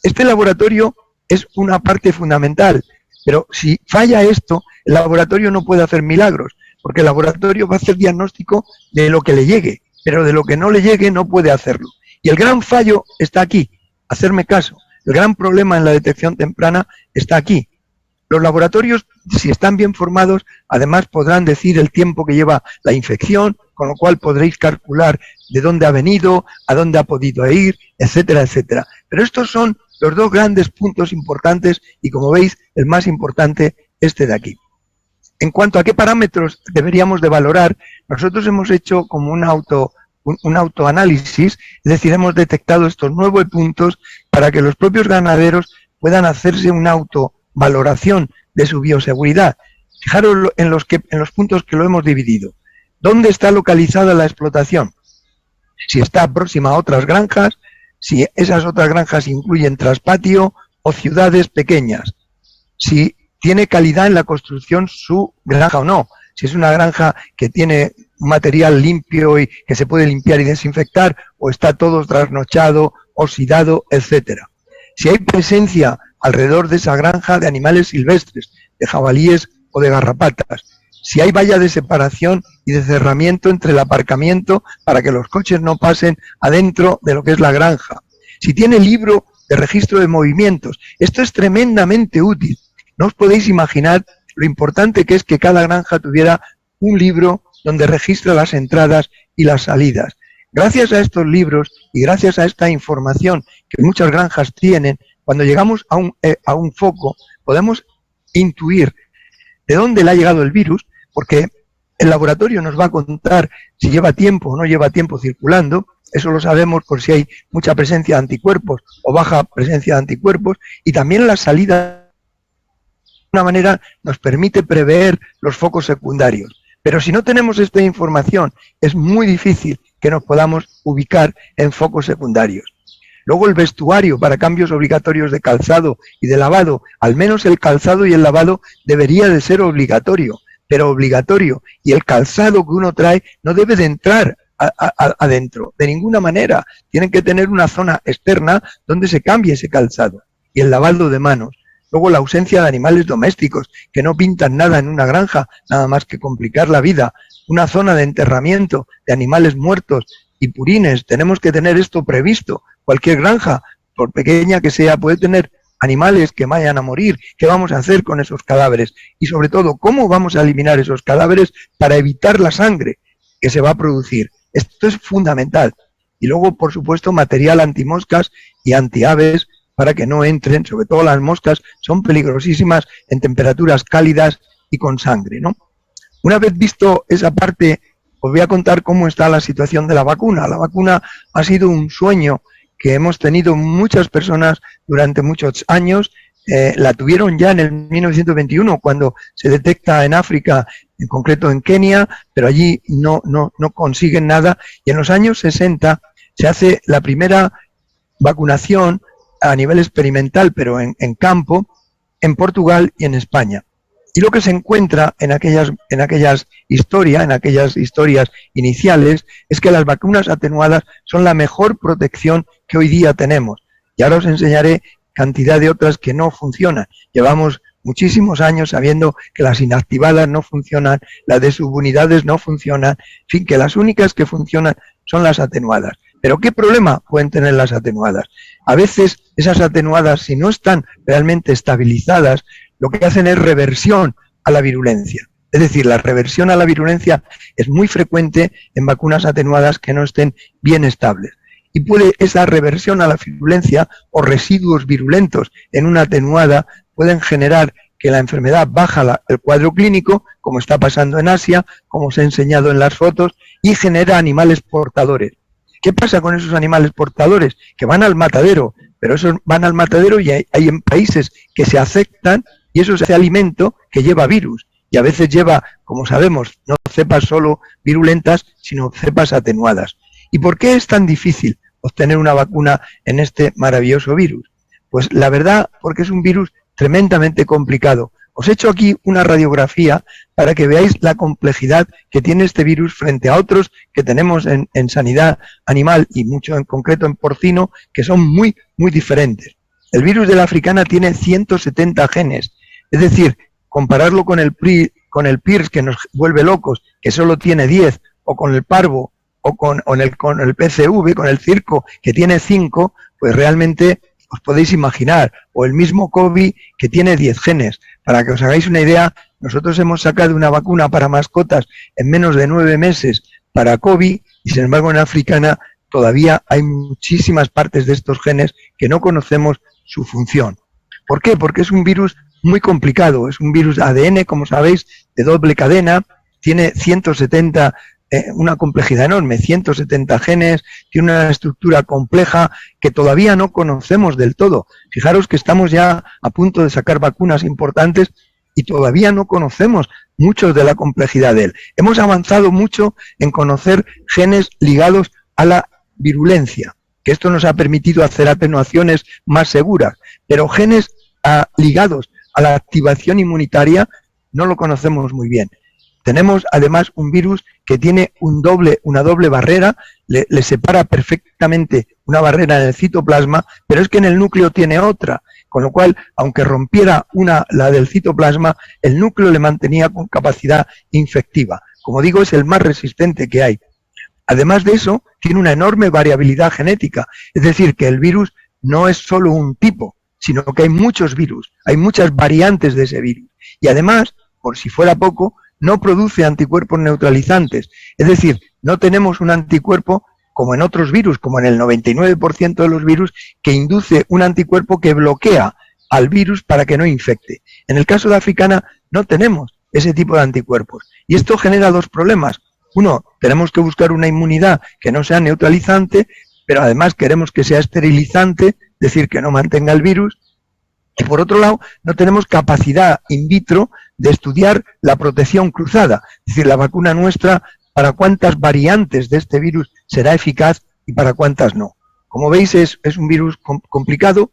Este laboratorio es una parte fundamental, pero si falla esto, el laboratorio no puede hacer milagros, porque el laboratorio va a hacer diagnóstico de lo que le llegue, pero de lo que no le llegue no puede hacerlo. Y el gran fallo está aquí, hacerme caso. El gran problema en la detección temprana está aquí. Los laboratorios, si están bien formados, además podrán decir el tiempo que lleva la infección, con lo cual podréis calcular de dónde ha venido, a dónde ha podido ir, etcétera, etcétera. Pero estos son los dos grandes puntos importantes y, como veis, el más importante, este de aquí. En cuanto a qué parámetros deberíamos de valorar, nosotros hemos hecho como un autoanálisis, es decir, hemos detectado estos 9 puntos para que los propios ganaderos puedan hacerse una autovaloración de su bioseguridad. Fijaros en los puntos que lo hemos dividido. ¿Dónde está localizada la explotación? Si está próxima a otras granjas, si esas otras granjas incluyen traspatio o ciudades pequeñas, si tiene calidad en la construcción su granja o no, si es una granja que tiene material limpio y que se puede limpiar y desinfectar, o está todo trasnochado, oxidado, etcétera. Si hay presencia alrededor de esa granja de animales silvestres, de jabalíes o de garrapatas, si hay valla de separación y de cerramiento entre el aparcamiento para que los coches no pasen adentro de lo que es la granja, si tiene libro de registro de movimientos. Esto es tremendamente útil. No os podéis imaginar lo importante que es que cada granja tuviera un libro donde registra las entradas y las salidas. Gracias a estos libros y gracias a esta información que muchas granjas tienen, cuando llegamos a un foco podemos intuir de dónde le ha llegado el virus, porque el laboratorio nos va a contar si lleva tiempo o no lleva tiempo circulando. Eso lo sabemos por si hay mucha presencia de anticuerpos o baja presencia de anticuerpos, y también la salida de una manera nos permite prever los focos secundarios. Pero si no tenemos esta información, es muy difícil que nos podamos ubicar en focos secundarios. Luego el vestuario para cambios obligatorios de calzado y de lavado, al menos el calzado y el lavado debería de ser obligatorio, pero obligatorio. Y el calzado que uno trae no debe de entrar adentro, de ninguna manera. Tienen que tener una zona externa donde se cambie ese calzado. Y el lavado de manos. Luego la ausencia de animales domésticos, que no pintan nada en una granja, nada más que complicar la vida. Una zona de enterramiento de animales muertos y purines. Tenemos que tener esto previsto. Cualquier granja, por pequeña que sea, puede tener animales que vayan a morir. ¿Qué vamos a hacer con esos cadáveres? Y sobre todo, ¿cómo vamos a eliminar esos cadáveres para evitar la sangre que se va a producir? Esto es fundamental. Y luego, por supuesto, material antimoscas y antiaves para que no entren, sobre todo las moscas, son peligrosísimas en temperaturas cálidas y con sangre, ¿no? Una vez visto esa parte, os voy a contar cómo está la situación de la vacuna. La vacuna ha sido un sueño que hemos tenido muchas personas durante muchos años. La tuvieron ya en el 1921, cuando se detecta en África, en concreto en Kenia, pero allí no consiguen nada. Y en los años 60 se hace la primera vacunación a nivel experimental, pero en campo, en Portugal y en España. Y lo que se encuentra en aquellas historias iniciales, es que las vacunas atenuadas son la mejor protección que hoy día tenemos. Y ahora os enseñaré cantidad de otras que no funcionan. Llevamos muchísimos años sabiendo que las inactivadas no funcionan, las de subunidades no funcionan, en fin, que las únicas que funcionan son las atenuadas. Pero ¿qué problema pueden tener las atenuadas? A veces esas atenuadas, si no están realmente estabilizadas, lo que hacen es reversión a la virulencia. Es decir, la reversión a la virulencia es muy frecuente en vacunas atenuadas que no estén bien estables. Y puede esa reversión a la virulencia o residuos virulentos en una atenuada pueden generar que la enfermedad baja el cuadro clínico, como está pasando en Asia, como os he enseñado en las fotos, y genera animales portadores. ¿Qué pasa con esos animales portadores? Que van al matadero, pero esos van al matadero y hay en países que se aceptan y eso es ese alimento que lleva virus. Y a veces lleva, como sabemos, no cepas solo virulentas, sino cepas atenuadas. ¿Y por qué es tan difícil obtener una vacuna en este maravilloso virus? Pues la verdad, porque es un virus tremendamente complicado. Os he hecho aquí una radiografía para que veáis la complejidad que tiene este virus frente a otros que tenemos en sanidad animal y mucho en concreto en porcino, que son muy, muy diferentes. El virus de la africana tiene 170 genes, es decir, compararlo con el PIRS que nos vuelve locos, que solo tiene 10, o con el parvo, o con el PCV, con el circo, que tiene 5, pues realmente os podéis imaginar, o el mismo COVID que tiene 10 genes. Para que os hagáis una idea, nosotros hemos sacado una vacuna para mascotas en menos de 9 meses para COVID y sin embargo en africana todavía hay muchísimas partes de estos genes que no conocemos su función. ¿Por qué? Porque es un virus muy complicado, es un virus ADN, como sabéis, de doble cadena, tiene 170 una complejidad enorme, 170 genes, tiene una estructura compleja que todavía no conocemos del todo. Fijaros que estamos ya a punto de sacar vacunas importantes y todavía no conocemos mucho de la complejidad de él. Hemos avanzado mucho en conocer genes ligados a la virulencia, que esto nos ha permitido hacer atenuaciones más seguras, pero genes ligados a la activación inmunitaria no lo conocemos muy bien. Tenemos además un virus que tiene una doble barrera, le separa perfectamente una barrera en el citoplasma, pero es que en el núcleo tiene otra, con lo cual, aunque rompiera la del citoplasma, el núcleo le mantenía con capacidad infectiva. Como digo, es el más resistente que hay. Además de eso, tiene una enorme variabilidad genética, es decir, que el virus no es solo un tipo, sino que hay muchos virus, hay muchas variantes de ese virus. Y además, por si fuera poco, no produce anticuerpos neutralizantes, es decir, no tenemos un anticuerpo como en otros virus, como en el 99% de los virus, que induce un anticuerpo que bloquea al virus para que no infecte. En el caso de africana no tenemos ese tipo de anticuerpos y esto genera dos problemas. Uno, tenemos que buscar una inmunidad que no sea neutralizante, pero además queremos que sea esterilizante, es decir, que no mantenga el virus. Y por otro lado, no tenemos capacidad in vitro de estudiar la protección cruzada, es decir, la vacuna nuestra, para cuántas variantes de este virus será eficaz y para cuántas no. Como veis, es un virus complicado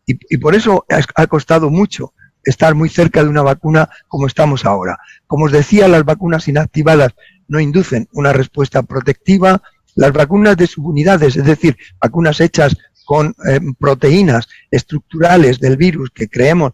y por eso ha costado mucho estar muy cerca de una vacuna como estamos ahora. Como os decía, las vacunas inactivadas no inducen una respuesta protectiva. Las vacunas de subunidades, es decir, vacunas hechas con proteínas estructurales del virus que creemos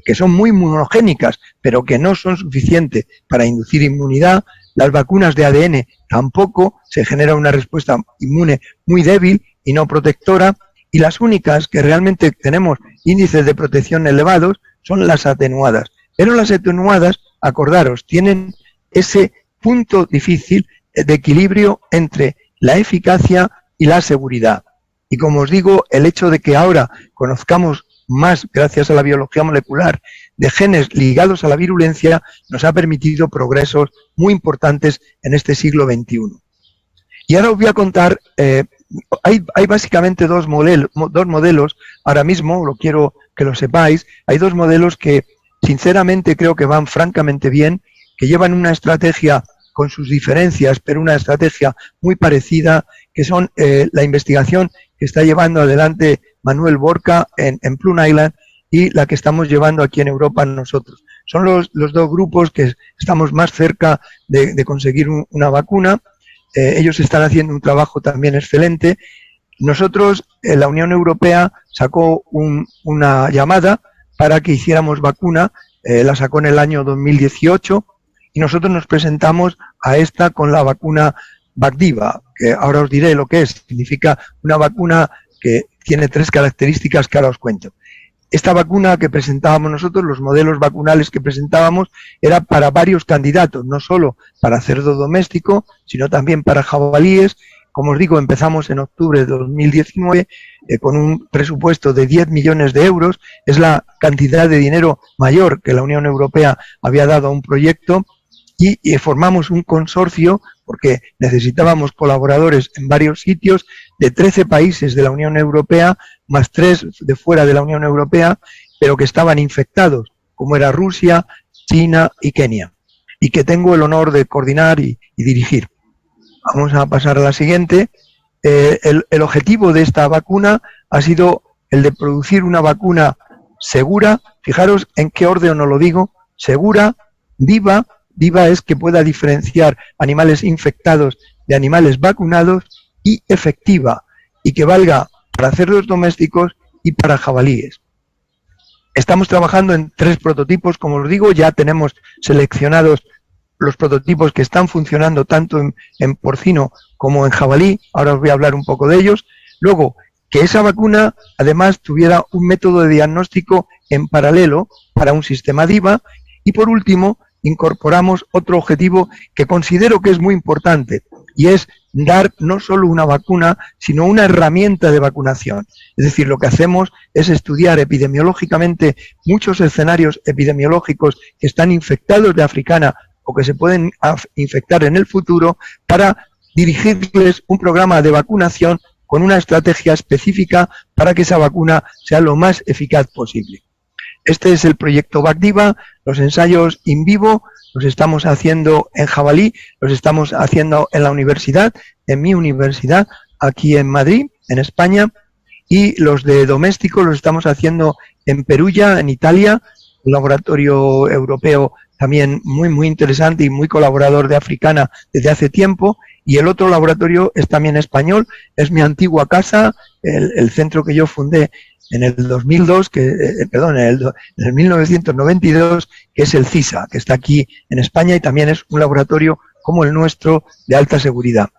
que son muy inmunogénicas, pero que no son suficientes para inducir inmunidad. Las vacunas de ADN tampoco, se genera una respuesta inmune muy débil y no protectora, y las únicas que realmente tenemos índices de protección elevados son las atenuadas. Pero las atenuadas, acordaros, tienen ese punto difícil de equilibrio entre la eficacia y la seguridad. Y como os digo, el hecho de que ahora conozcamos más, gracias a la biología molecular, de genes ligados a la virulencia, nos ha permitido progresos muy importantes en este siglo XXI. Y ahora os voy a contar, hay básicamente dos modelos, ahora mismo, lo quiero que lo sepáis, hay dos modelos que sinceramente creo que van francamente bien, que llevan una estrategia con sus diferencias, pero una estrategia muy parecida, que son la investigación que está llevando adelante Manuel Borca en Plum Island y la que estamos llevando aquí en Europa nosotros. Son los dos grupos que estamos más cerca de conseguir una vacuna. Ellos están haciendo un trabajo también excelente. Nosotros, la Unión Europea sacó una llamada para que hiciéramos vacuna, la sacó en el año 2018 y nosotros nos presentamos a esta con la vacuna Vacdiva, que ahora os diré lo que es. Significa una vacuna que tiene 3 características que ahora os cuento. Esta vacuna que presentábamos nosotros, los modelos vacunales que presentábamos, era para varios candidatos, no solo para cerdo doméstico, sino también para jabalíes. Como os digo, empezamos en octubre de 2019 con un presupuesto de 10 millones de euros. Es la cantidad de dinero mayor que la Unión Europea había dado a un proyecto y formamos un consorcio porque necesitábamos colaboradores en varios sitios de 13 países de la Unión Europea, más 3 de fuera de la Unión Europea, pero que estaban infectados, como era Rusia, China y Kenia, y que tengo el honor de coordinar y dirigir. Vamos a pasar a la siguiente. El objetivo de esta vacuna ha sido el de producir una vacuna segura. Fijaros en qué orden os lo digo: segura, viva. Viva es que pueda diferenciar animales infectados de animales vacunados, y efectiva, y que valga para cerdos domésticos y para jabalíes. Estamos trabajando en 3 prototipos, como os digo, ya tenemos seleccionados los prototipos que están funcionando tanto en porcino como en jabalí. Ahora os voy a hablar un poco de ellos. Luego, que esa vacuna además tuviera un método de diagnóstico en paralelo para un sistema DIVA. Y por último, incorporamos otro objetivo que considero que es muy importante, y es dar no solo una vacuna, sino una herramienta de vacunación. Es decir, lo que hacemos es estudiar epidemiológicamente muchos escenarios epidemiológicos que están infectados de africana o que se pueden infectar en el futuro, para dirigirles un programa de vacunación con una estrategia específica para que esa vacuna sea lo más eficaz posible. Este es el proyecto Vacdiva. Los ensayos in vivo los estamos haciendo en jabalí, los estamos haciendo en la universidad, en mi universidad, aquí en Madrid, en España, y los de doméstico los estamos haciendo en Perugia, en Italia, un laboratorio europeo también muy interesante y muy colaborador de Africana desde hace tiempo, y el otro laboratorio es también español, es mi antigua casa, el centro que yo fundé en el 2002, en el 1992, que es el CISA, que está aquí en España, y también es un laboratorio como el nuestro de alta seguridad.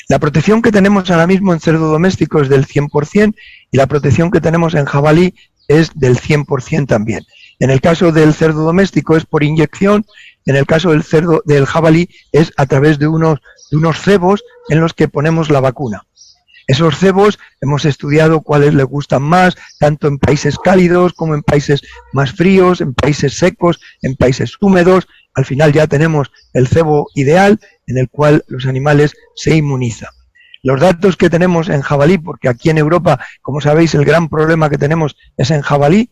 La protección que tenemos ahora mismo en cerdo doméstico es del 100%, y la protección que tenemos en jabalí es del 100% también. En el caso del cerdo doméstico es por inyección, en el caso del jabalí es a través de unos cebos en los que ponemos la vacuna. Esos cebos hemos estudiado cuáles les gustan más, tanto en países cálidos como en países más fríos, en países secos, en países húmedos. Al final ya tenemos el cebo ideal en el cual los animales se inmunizan. Los datos que tenemos en jabalí, porque aquí en Europa, como sabéis, el gran problema que tenemos es en jabalí.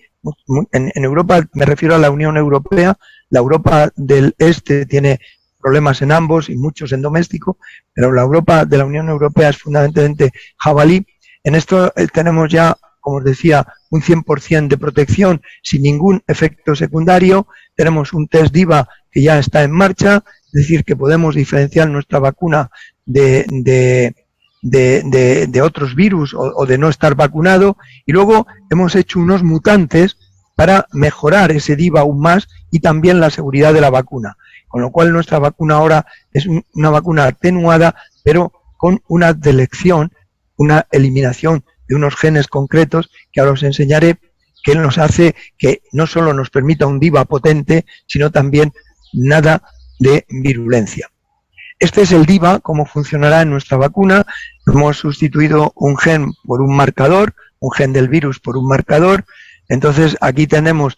En Europa, me refiero a la Unión Europea, la Europa del Este tiene problemas en ambos y muchos en doméstico, pero la Europa de la Unión Europea es fundamentalmente jabalí. En esto tenemos ya, como os decía, un 100% de protección sin ningún efecto secundario. Tenemos un test DIVA que ya está en marcha, es decir, que podemos diferenciar nuestra vacuna de otros virus o de no estar vacunado. Y luego hemos hecho unos mutantes para mejorar ese DIVA aún más y también la seguridad de la vacuna. Con lo cual nuestra vacuna ahora es una vacuna atenuada, pero con una delección, una eliminación de unos genes concretos que ahora os enseñaré, que nos hace que no solo nos permita un DIVA potente, sino también nada de virulencia. Este es el DIVA, cómo funcionará en nuestra vacuna. Hemos sustituido un gen por un marcador, un gen del virus por un marcador. Entonces aquí tenemos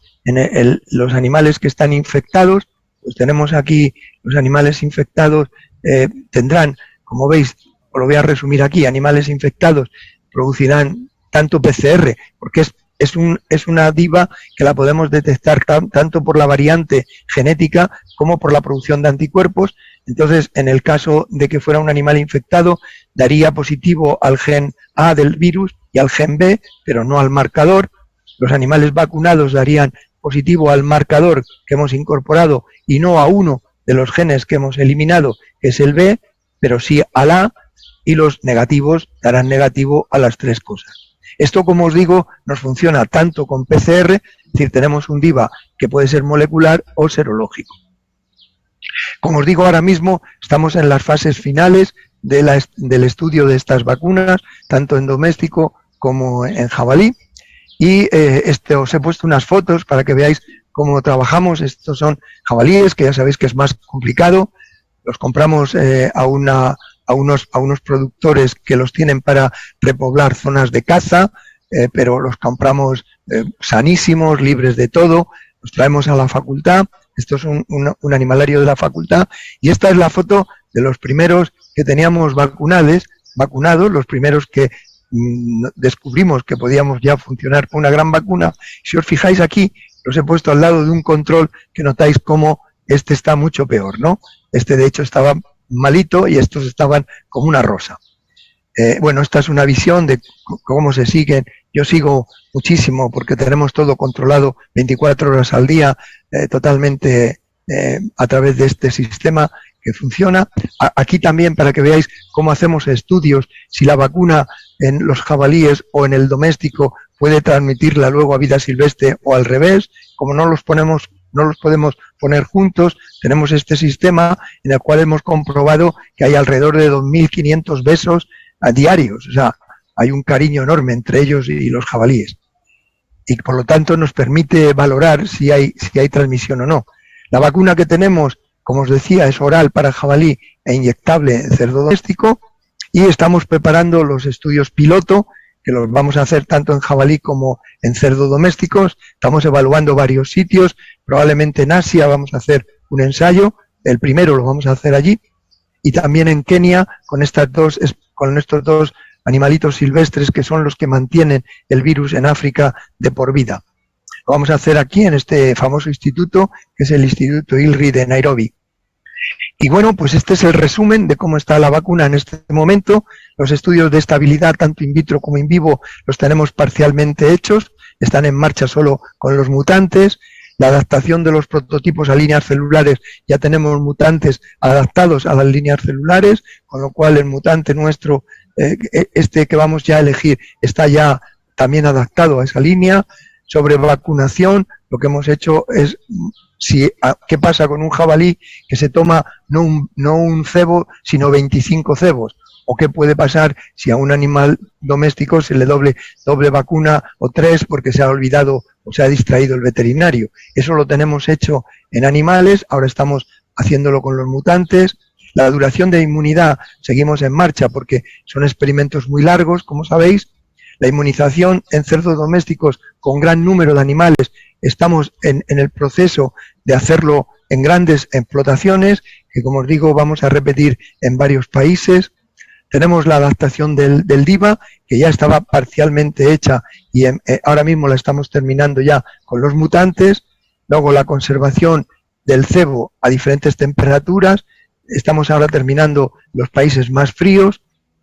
los animales que están infectados. Pues tenemos aquí los animales infectados, tendrán, como veis, os lo voy a resumir aquí, animales infectados producirán tanto PCR, porque es una DIVA que la podemos detectar tanto por la variante genética como por la producción de anticuerpos. Entonces, en el caso de que fuera un animal infectado, daría positivo al gen A del virus y al gen B, pero no al marcador. Los animales vacunados darían positivo al marcador que hemos incorporado y no a uno de los genes que hemos eliminado, que es el B, pero sí al A, y los negativos darán negativo a las tres cosas. Esto, como os digo, nos funciona tanto con PCR, es decir, tenemos un DIVA que puede ser molecular o serológico. Como os digo, ahora mismo estamos en las fases finales del estudio de estas vacunas, tanto en doméstico como en jabalí. Y os he puesto unas fotos para que veáis cómo trabajamos. Estos son jabalíes, que ya sabéis que es más complicado. Los compramos a unos productores que los tienen para repoblar zonas de caza, pero los compramos sanísimos, libres de todo. Los traemos a la facultad. Esto es un animalario de la facultad. Y esta es la foto de los primeros que teníamos vacunados, los primeros que descubrimos que podíamos ya funcionar con una gran vacuna. Si os fijáis aquí, los he puesto al lado de un control que notáis cómo este está mucho peor, ¿no? Este de hecho estaba malito y estos estaban como una rosa. Bueno, esta es una visión de cómo se siguen. Yo sigo muchísimo porque tenemos todo controlado 24 horas al día, totalmente a través de este sistema que funciona. Aquí también para que veáis cómo hacemos estudios, si la vacuna en los jabalíes o en el doméstico puede transmitirla luego a vida silvestre o al revés. Como no los podemos poner juntos, tenemos este sistema en el cual hemos comprobado que hay alrededor de 2.500 besos a diarios. O sea, hay un cariño enorme entre ellos y los jabalíes. Y por lo tanto nos permite valorar si hay transmisión o no. La vacuna que tenemos, como os decía, es oral para jabalí e inyectable en cerdo doméstico, y estamos preparando los estudios piloto, que los vamos a hacer tanto en jabalí como en cerdo domésticos. Estamos evaluando varios sitios, probablemente en Asia vamos a hacer un ensayo, el primero lo vamos a hacer allí, y también en Kenia con estos dos animalitos silvestres que son los que mantienen el virus en África de por vida. Lo vamos a hacer aquí en este famoso instituto, que es el Instituto ILRI de Nairobi. Y bueno, pues este es el resumen de cómo está la vacuna en este momento. Los estudios de estabilidad, tanto in vitro como in vivo, los tenemos parcialmente hechos, están en marcha solo con los mutantes. La adaptación de los prototipos a líneas celulares, ya tenemos mutantes adaptados a las líneas celulares, con lo cual el mutante nuestro, este que vamos ya a elegir, está ya también adaptado a esa línea. Sobre vacunación, lo que hemos hecho es qué pasa con un jabalí que se toma no un cebo, sino 25 cebos, o qué puede pasar si a un animal doméstico se le doble vacuna o 3 porque se ha olvidado o se ha distraído el veterinario. Eso lo tenemos hecho en animales, ahora estamos haciéndolo con los mutantes. La duración de inmunidad seguimos en marcha porque son experimentos muy largos, como sabéis. La inmunización en cerdos domésticos con gran número de animales, estamos en el proceso de hacerlo en grandes explotaciones, que como os digo vamos a repetir en varios países. Tenemos la adaptación del DIVA, que ya estaba parcialmente hecha y ahora mismo la estamos terminando ya con los mutantes. Luego la conservación del cebo a diferentes temperaturas, estamos ahora terminando los países más fríos.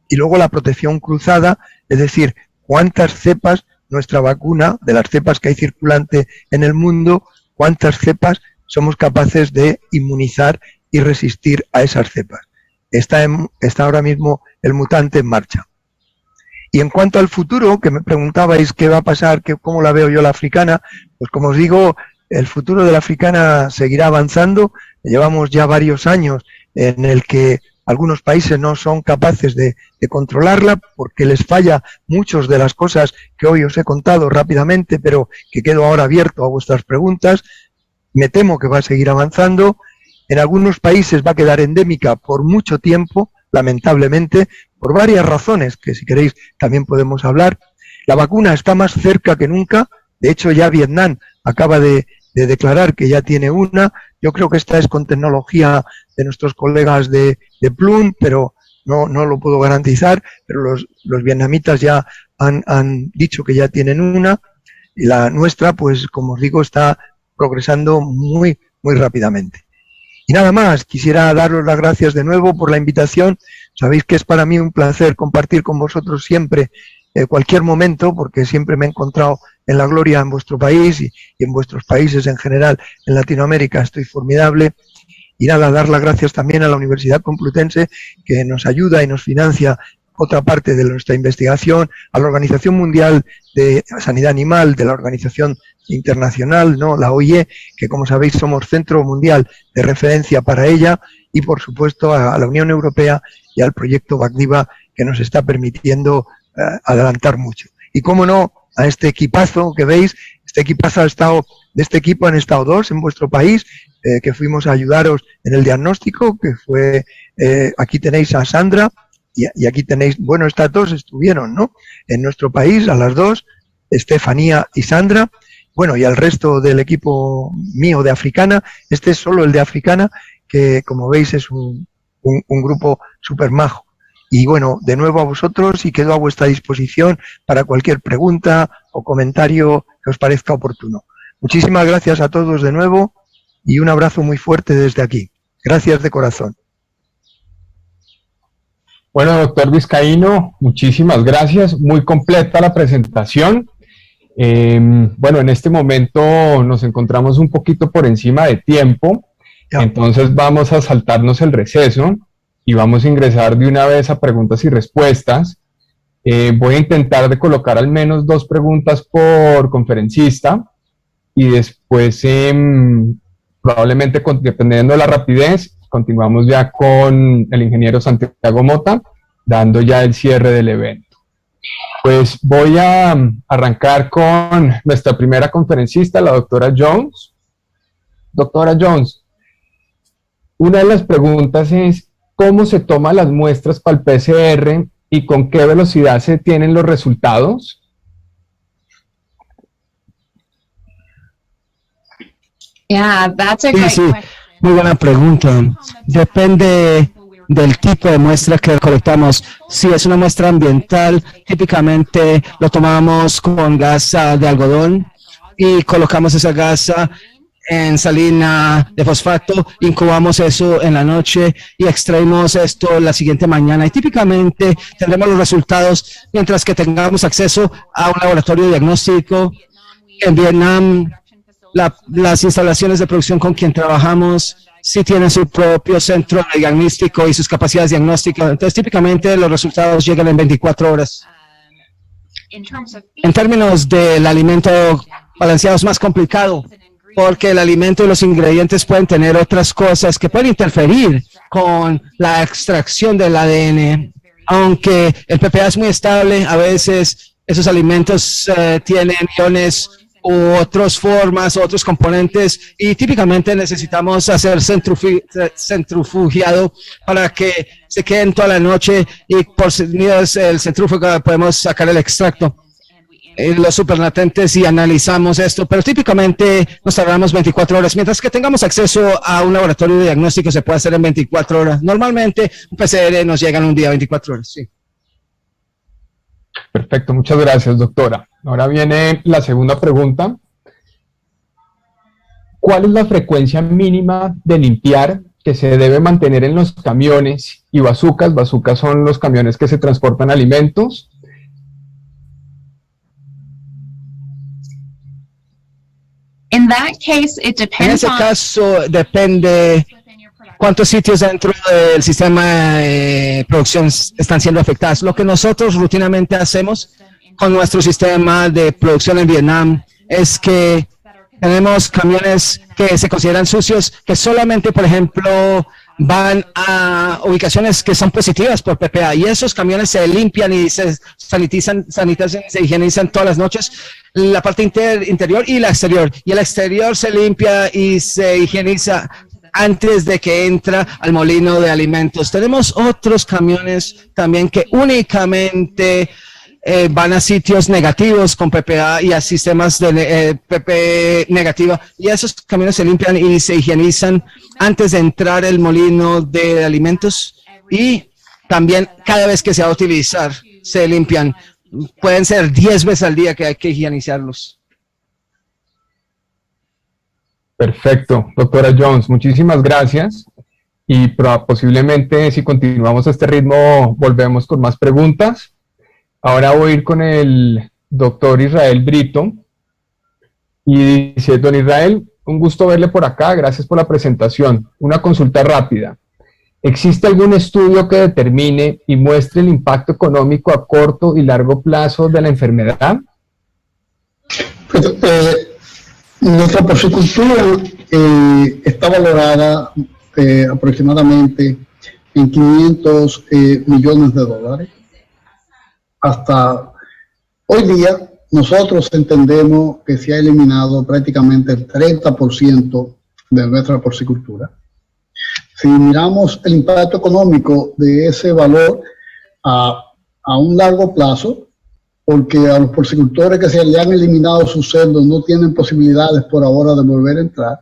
Y luego la protección cruzada, es decir, cuántas cepas nuestra vacuna, de las cepas que hay circulante en el mundo, cuántas cepas somos capaces de inmunizar y resistir a esas cepas. Está ahora mismo el mutante en marcha. Y en cuanto al futuro, que me preguntabais qué va a pasar, cómo la veo yo la africana, pues como os digo, el futuro de la africana seguirá avanzando. Llevamos ya varios años en el que algunos países no son capaces de controlarla porque les falla muchas de las cosas que hoy os he contado rápidamente, pero que quedo ahora abierto a vuestras preguntas. Me temo que va a seguir avanzando. En algunos países va a quedar endémica por mucho tiempo, lamentablemente, por varias razones que si queréis también podemos hablar. La vacuna está más cerca que nunca. De hecho, ya Vietnam acaba de declarar que ya tiene una. Yo creo que esta es con tecnología de nuestros colegas de Plum, pero no lo puedo garantizar, pero los vietnamitas ya han dicho que ya tienen una, y la nuestra, pues como os digo, está progresando muy, muy rápidamente. Y nada más, quisiera daros las gracias de nuevo por la invitación. Sabéis que es para mí un placer compartir con vosotros siempre, cualquier momento, porque siempre me he encontrado en la gloria en vuestro país y en vuestros países en general. En Latinoamérica estoy formidable. Y nada, dar las gracias también a la Universidad Complutense, que nos ayuda y nos financia otra parte de nuestra investigación, a la Organización Mundial de Sanidad Animal, de la Organización Internacional, ¿no?, la OIE, que como sabéis somos centro mundial de referencia para ella, y por supuesto a la Unión Europea y al proyecto Vacdiva, que nos está permitiendo adelantar mucho. Y cómo no, a este equipazo que veis, este equipazo de este equipo han estado dos en vuestro país, que fuimos a ayudaros en el diagnóstico, que fue, aquí tenéis a Sandra, y aquí tenéis, bueno, estas dos estuvieron, ¿no?, en nuestro país, a las dos, Estefanía y Sandra, bueno, y al resto del equipo mío de Africana. Este es solo el de Africana, que como veis es un grupo súper majo. Y bueno, de nuevo a vosotros, y quedo a vuestra disposición para cualquier pregunta o comentario que os parezca oportuno. Muchísimas gracias a todos de nuevo, y un abrazo muy fuerte desde aquí. Gracias de corazón. Bueno, doctor Vizcaíno, muchísimas gracias. Muy completa la presentación. Bueno, en este momento nos encontramos un poquito por encima de tiempo, entonces vamos a saltarnos el receso y vamos a ingresar de una vez a preguntas y respuestas. Voy a intentar de colocar al menos 2 preguntas por conferencista, y después, probablemente, dependiendo de la rapidez, continuamos ya con el ingeniero Santiago Mota, dando ya el cierre del evento. Pues voy a arrancar con nuestra primera conferencista, la doctora Jones. Doctora Jones, una de las preguntas es: ¿cómo se toman las muestras para el PCR y con qué velocidad se tienen los resultados? Yeah, that's a Sí, great sí, question. muy buena pregunta. Depende del tipo de muestra que recolectamos. Si es una muestra ambiental, típicamente lo tomamos con gasa de algodón y colocamos esa gasa en salina de fosfato, incubamos eso en la noche y extraemos esto la siguiente mañana. Y típicamente tendremos los resultados mientras que tengamos acceso a un laboratorio diagnóstico. En Vietnam, las instalaciones de producción con quien trabajamos sí tienen su propio centro de diagnóstico y sus capacidades diagnósticas. Entonces, típicamente los resultados llegan en 24 horas. En términos del alimento balanceado es más complicado, porque el alimento y los ingredientes pueden tener otras cosas que pueden interferir con la extracción del ADN. Aunque el PPA es muy estable, a veces esos alimentos tienen iones u otras formas, otros componentes, y típicamente necesitamos hacer centrifugiado para que se queden toda la noche, y por medio del centrífugo podemos sacar el extracto, los superlatentes, y analizamos esto, pero típicamente nos tardamos 24 horas, mientras que tengamos acceso a un laboratorio de diagnóstico se puede hacer en 24 horas. Normalmente un PCR nos llega en un día, 24 horas, sí. Perfecto, muchas gracias, doctora. Ahora viene la segunda pregunta. ¿Cuál es la frecuencia mínima de limpiar que se debe mantener en los camiones y bazucas? Bazucas son los camiones que se transportan alimentos. In that case, it En depends ese on caso depende cuántos sitios dentro del sistema de producción están siendo afectados. Lo que nosotros rutinamente hacemos con nuestro sistema de producción en Vietnam es que tenemos camiones que se consideran sucios, que solamente, por ejemplo, van a ubicaciones que son positivas por PPA, y esos camiones se limpian y se sanitizan, se higienizan todas las noches, la parte interior y la exterior. Y el exterior se limpia y se higieniza antes de que entra al molino de alimentos. Tenemos otros camiones también que únicamente van a sitios negativos con PPA y a sistemas de PP negativa, y esos camiones se limpian y se higienizan antes de entrar el molino de alimentos, y también cada vez que se va a utilizar se limpian. Pueden ser 10 veces al día que hay que higienizarlos. Perfecto, doctora Jones, muchísimas gracias. Y posiblemente si continuamos a este ritmo volvemos con más preguntas. Ahora voy a ir con el doctor Israel Brito. Y dice, don Israel, un gusto verle por acá, gracias por la presentación. Una consulta rápida. ¿Existe algún estudio que determine y muestre el impacto económico a corto y largo plazo de la enfermedad? Nuestra porcicultura está valorada aproximadamente en 500 millones de dólares. Hasta hoy día, nosotros entendemos que se ha eliminado prácticamente el 30% de nuestra porcicultura. Si miramos el impacto económico de ese valor a un largo plazo, porque a los porcicultores que se le han eliminado sus cerdos no tienen posibilidades por ahora de volver a entrar,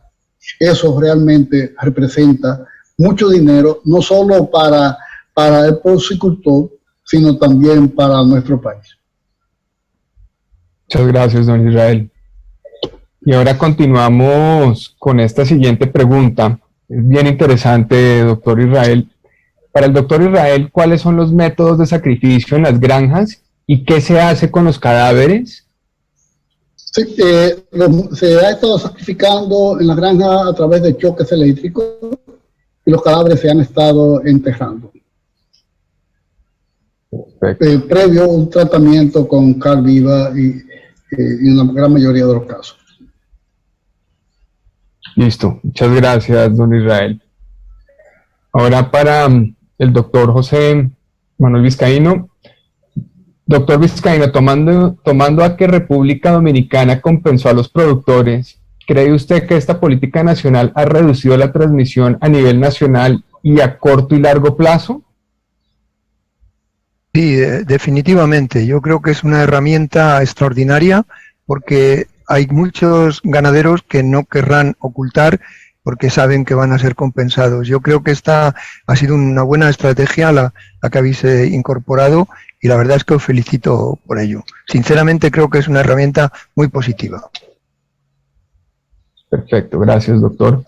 eso realmente representa mucho dinero, no solo para el porcicultor, sino también para nuestro país. Muchas gracias, don Israel. Y ahora continuamos con esta siguiente pregunta. Es bien interesante, doctor Israel. Para el doctor Israel, ¿cuáles son los métodos de sacrificio en las granjas y qué se hace con los cadáveres? Sí, se ha estado sacrificando en la granja a través de choques eléctricos y los cadáveres se han estado enterrando. Previo un tratamiento con cal viva y en la gran mayoría de los casos. Listo, muchas gracias, don Israel. Ahora para el doctor José Manuel Vizcaíno. Doctor Vizcaíno, tomando a que República Dominicana compensó a los productores, ¿cree usted que esta política nacional ha reducido la transmisión a nivel nacional y a corto y largo plazo? Sí, definitivamente. Yo creo que es una herramienta extraordinaria porque hay muchos ganaderos que no querrán ocultar porque saben que van a ser compensados. Yo creo que esta ha sido una buena estrategia la que habéis incorporado y la verdad es que os felicito por ello. Sinceramente creo que es una herramienta muy positiva. Perfecto, gracias, doctor.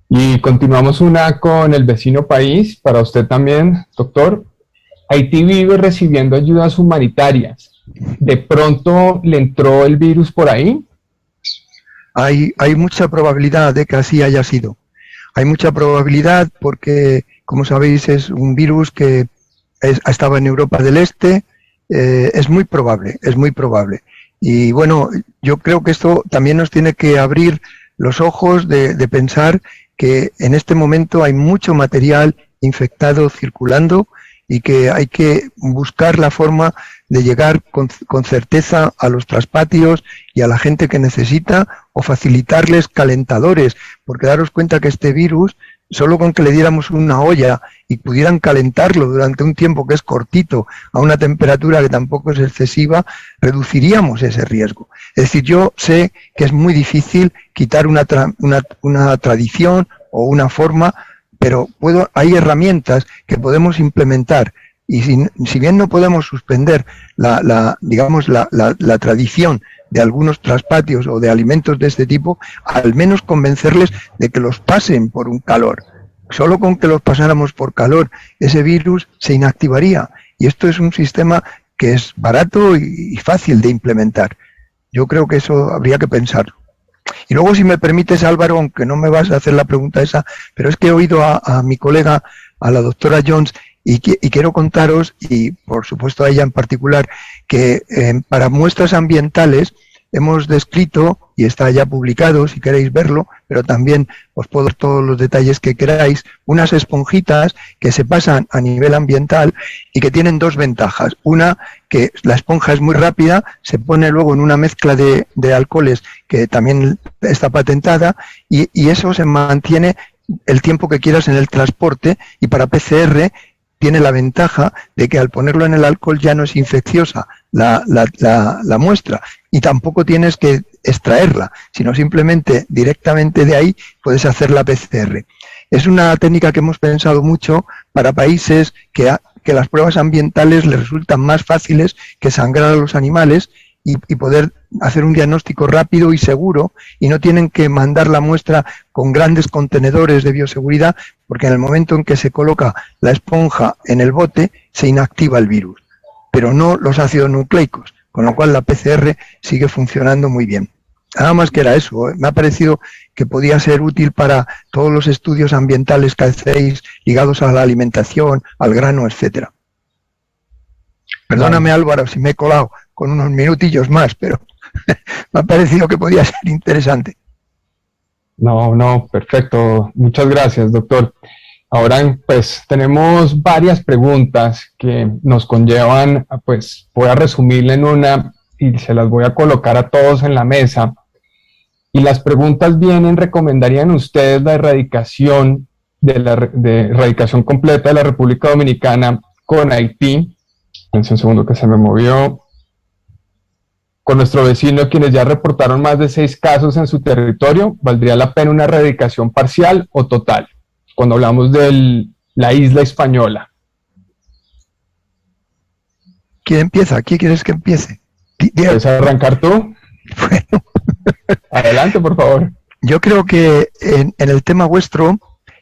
Y continuamos una con el vecino país, para usted también, doctor. Haití vive recibiendo ayudas humanitarias. ¿De pronto le entró el virus por ahí? Hay mucha probabilidad de que así haya sido. Hay mucha probabilidad porque, como sabéis, es un virus que estaba en Europa del Este. Es muy probable, es muy probable. Y bueno, yo creo que esto también nos tiene que abrir los ojos de pensar que en este momento hay mucho material infectado circulando y que hay que buscar la forma de llegar con certeza a los traspatios y a la gente que necesita o facilitarles calentadores, porque daros cuenta que este virus, solo con que le diéramos una olla y pudieran calentarlo durante un tiempo que es cortito, a una temperatura que tampoco es excesiva, reduciríamos ese riesgo. Es decir, yo sé que es muy difícil quitar una tradición o una forma, pero hay herramientas que podemos implementar y si bien no podemos suspender la tradición de algunos traspatios o de alimentos de este tipo, al menos convencerles de que los pasen por un calor. Solo con que los pasáramos por calor, ese virus se inactivaría. Y esto es un sistema que es barato y fácil de implementar. Yo creo que eso habría que pensarlo. Y luego, si me permites, Álvaro, aunque no me vas a hacer la pregunta esa, pero es que he oído a mi colega, a la doctora Jones, y quiero contaros, y por supuesto a ella en particular, que para muestras ambientales hemos descrito, y está ya publicado si queréis verlo, pero también os puedo dar todos los detalles que queráis, unas esponjitas que se pasan a nivel ambiental y que tienen dos ventajas. Una, que la esponja es muy rápida, se pone luego en una mezcla de alcoholes que también está patentada y eso se mantiene el tiempo que quieras en el transporte, y para PCR tiene la ventaja de que al ponerlo en el alcohol ya no es infecciosa la muestra y tampoco tienes que extraerla, sino simplemente directamente de ahí puedes hacer la PCR. Es una técnica que hemos pensado mucho para países que las pruebas ambientales les resultan más fáciles que sangrar a los animales y poder hacer un diagnóstico rápido y seguro, y no tienen que mandar la muestra con grandes contenedores de bioseguridad, porque en el momento en que se coloca la esponja en el bote se inactiva el virus, pero no los ácidos nucleicos, con lo cual la PCR sigue funcionando muy bien. Nada más que era eso, ¿eh? Me ha parecido que podía ser útil para todos los estudios ambientales que hacéis ligados a la alimentación, al grano, etcétera. Perdóname, Álvaro, si me he colado con unos minutillos más, pero me ha parecido que podía ser interesante. No, perfecto. Muchas gracias, doctor. Ahora, pues, tenemos varias preguntas que nos conllevan, pues, voy a resumirla en una y se las voy a colocar a todos en la mesa. Y las preguntas vienen, ¿recomendarían ustedes la erradicación de erradicación completa de la República Dominicana con Haití? Espérense un segundo que se me movió. Con nuestro vecino, quienes ya reportaron más de 6 casos en su territorio, ¿valdría la pena una erradicación parcial o total? Cuando hablamos de la isla española. ¿Quién empieza? ¿Quién quieres que empiece? ¿Quieres arrancar tú? Bueno. Adelante, por favor. Yo creo que en el tema vuestro,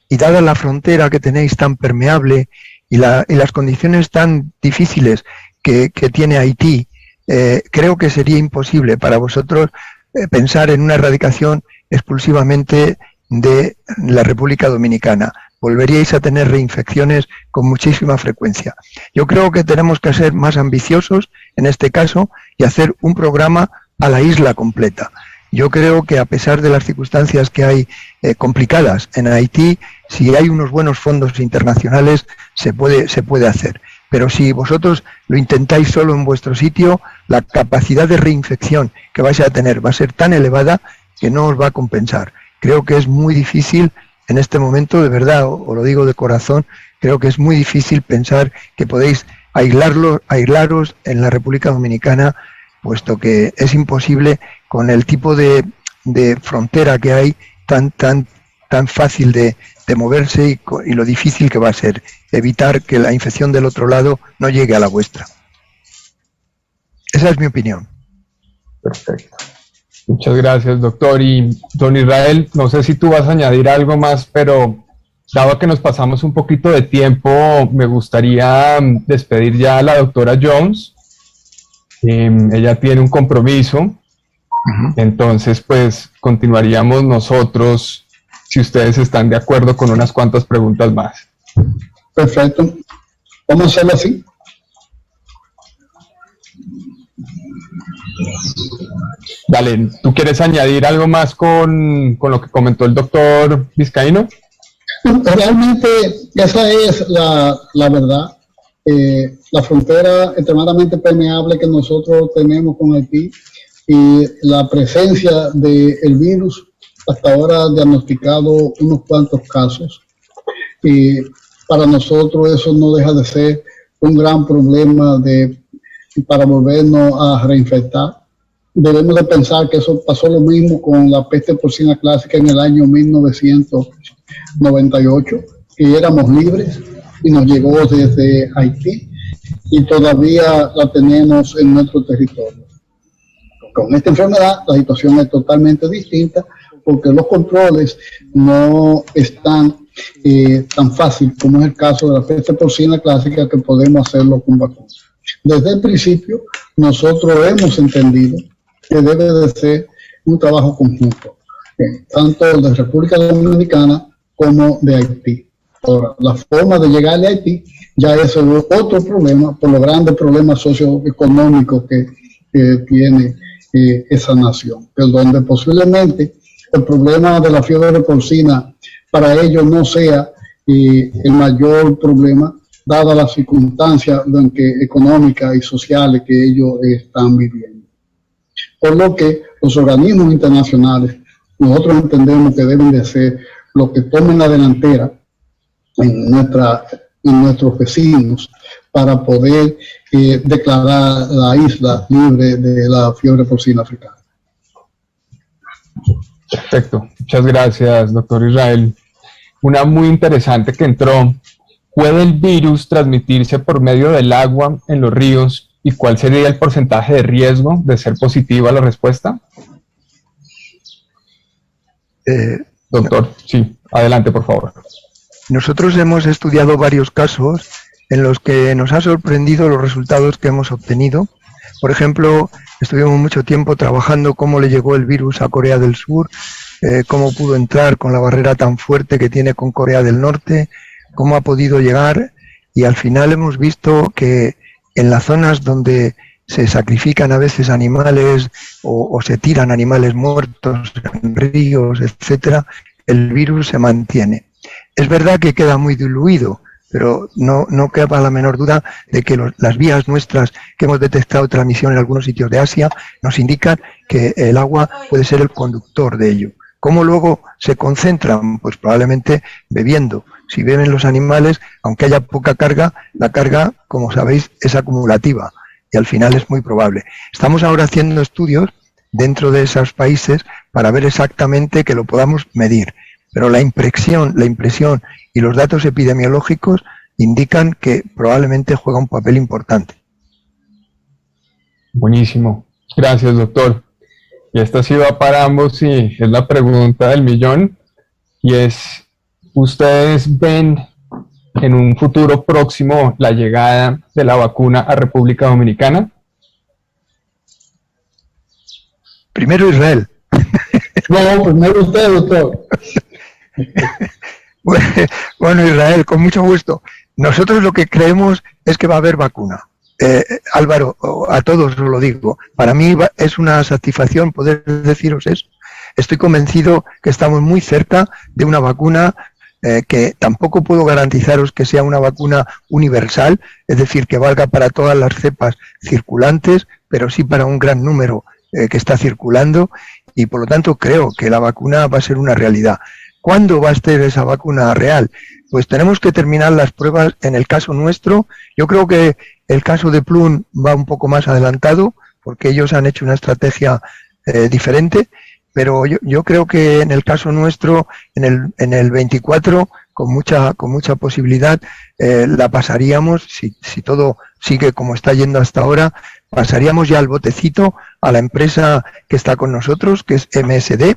y dada la frontera que tenéis tan permeable y las condiciones tan difíciles que tiene Haití, creo que sería imposible para vosotros pensar en una erradicación exclusivamente de la República Dominicana. Volveríais a tener reinfecciones con muchísima frecuencia. Yo creo que tenemos que ser más ambiciosos en este caso y hacer un programa a la isla completa. Yo creo que a pesar de las circunstancias que hay complicadas en Haití, si hay unos buenos fondos internacionales se puede hacer. Pero si vosotros lo intentáis solo en vuestro sitio, la capacidad de reinfección que vais a tener va a ser tan elevada que no os va a compensar. Creo que es muy difícil en este momento, de verdad, os lo digo de corazón, creo que es muy difícil pensar que podéis aislaros en la República Dominicana, puesto que es imposible con el tipo de frontera que hay tan fácil de moverse y lo difícil que va a ser evitar que la infección del otro lado no llegue a la vuestra. Esa es mi opinión. Perfecto. Muchas gracias, doctor. Y don Israel, no sé si tú vas a añadir algo más, pero dado que nos pasamos un poquito de tiempo, me gustaría despedir ya a la doctora Jones. Ella tiene un compromiso, entonces pues continuaríamos nosotros, si ustedes están de acuerdo, con unas cuantas preguntas más. Perfecto. Vamos a hacerlo así. Dale, ¿tú quieres añadir algo más con lo que comentó el doctor Vizcaíno? Realmente esa es la verdad. La frontera extremadamente permeable que nosotros tenemos con Haití y la presencia del virus, hasta ahora diagnosticado unos cuantos casos. Y para nosotros eso no deja de ser un gran problema para volvernos a reinfectar. Debemos de pensar que eso pasó lo mismo con la peste porcina clásica en el año 1998, que éramos libres y nos llegó desde Haití y todavía la tenemos en nuestro territorio. Con esta enfermedad la situación es totalmente distinta porque los controles no están tan fácil como es el caso de la peste porcina clásica, que podemos hacerlo con vacunas. Desde el principio nosotros hemos entendido que debe de ser un trabajo conjunto, tanto de República Dominicana como de Haití. Ahora, la forma de llegar a Haití ya es otro problema por los grandes problemas socioeconómicos que tiene esa nación, pero donde posiblemente el problema de la fiebre porcina para ellos no sea el mayor problema, dadas las circunstancias económicas y sociales que ellos están viviendo. Por lo que los organismos internacionales, nosotros entendemos que deben de ser los que tomen la delantera en nuestros vecinos para poder declarar la isla libre de la fiebre porcina africana. Perfecto, muchas gracias, doctor Israel. Una muy interesante que entró: ¿puede el virus transmitirse por medio del agua en los ríos ¿Y cuál sería el porcentaje de riesgo de ser positiva la respuesta? Doctor, sí, adelante, por favor. Nosotros hemos estudiado varios casos en los que nos ha sorprendido los resultados que hemos obtenido. Por ejemplo, estuvimos mucho tiempo trabajando cómo le llegó el virus a Corea del Sur, cómo pudo entrar con la barrera tan fuerte que tiene con Corea del Norte, cómo ha podido llegar, y al final hemos visto que en las zonas donde se sacrifican a veces animales o se tiran animales muertos en ríos, etcétera, el virus se mantiene. Es verdad que queda muy diluido, pero no queda la menor duda de que las vías nuestras que hemos detectado transmisión en algunos sitios de Asia nos indican que el agua puede ser el conductor de ello. ¿Cómo luego se concentran? Pues probablemente bebiendo. Si beben los animales, aunque haya poca carga, la carga, como sabéis, es acumulativa y al final es muy probable. Estamos ahora haciendo estudios dentro de esos países para ver exactamente que lo podamos medir. Pero la impresión y los datos epidemiológicos indican que probablemente juega un papel importante. Buenísimo. Gracias, doctor. Y esta sí va para ambos y es la pregunta del millón. Y es, ¿ustedes ven en un futuro próximo la llegada de la vacuna a República Dominicana? Primero Israel. No, primero usted, doctor. Bueno, Israel, con mucho gusto. Nosotros lo que creemos es que va a haber vacuna. Álvaro, a todos os lo digo, para mí es una satisfacción poder deciros eso. Estoy convencido que estamos muy cerca de una vacuna que tampoco puedo garantizaros que sea una vacuna universal, es decir, que valga para todas las cepas circulantes, pero sí para un gran número que está circulando, y por lo tanto creo que la vacuna va a ser una realidad. ¿Cuándo va a ser esa vacuna real? Pues tenemos que terminar las pruebas en el caso nuestro. Yo creo que el caso de Plum va un poco más adelantado, porque ellos han hecho una estrategia diferente, pero yo creo que en el caso nuestro, en el 24, con mucha posibilidad, la pasaríamos, si todo sigue como está yendo hasta ahora, pasaríamos ya al botecito a la empresa que está con nosotros, que es MSD,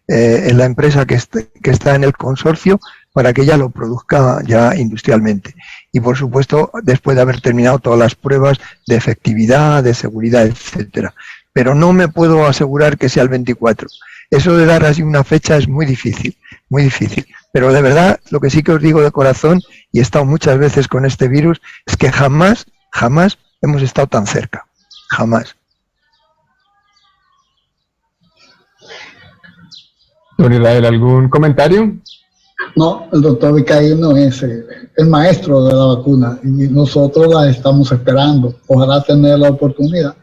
en la empresa que está en el consorcio, para que ella lo produzca ya industrialmente. Y por supuesto, después de haber terminado todas las pruebas de efectividad, de seguridad, etcétera. Pero no me puedo asegurar que sea el 24. Eso de dar así una fecha es muy difícil, muy difícil. Pero de verdad, lo que sí que os digo de corazón, y he estado muchas veces con este virus, es que jamás hemos estado tan cerca. Jamás. Don Israel, ¿algún comentario? No, el doctor Vizcaíno es el maestro de la vacuna y nosotros la estamos esperando. Ojalá tener la oportunidad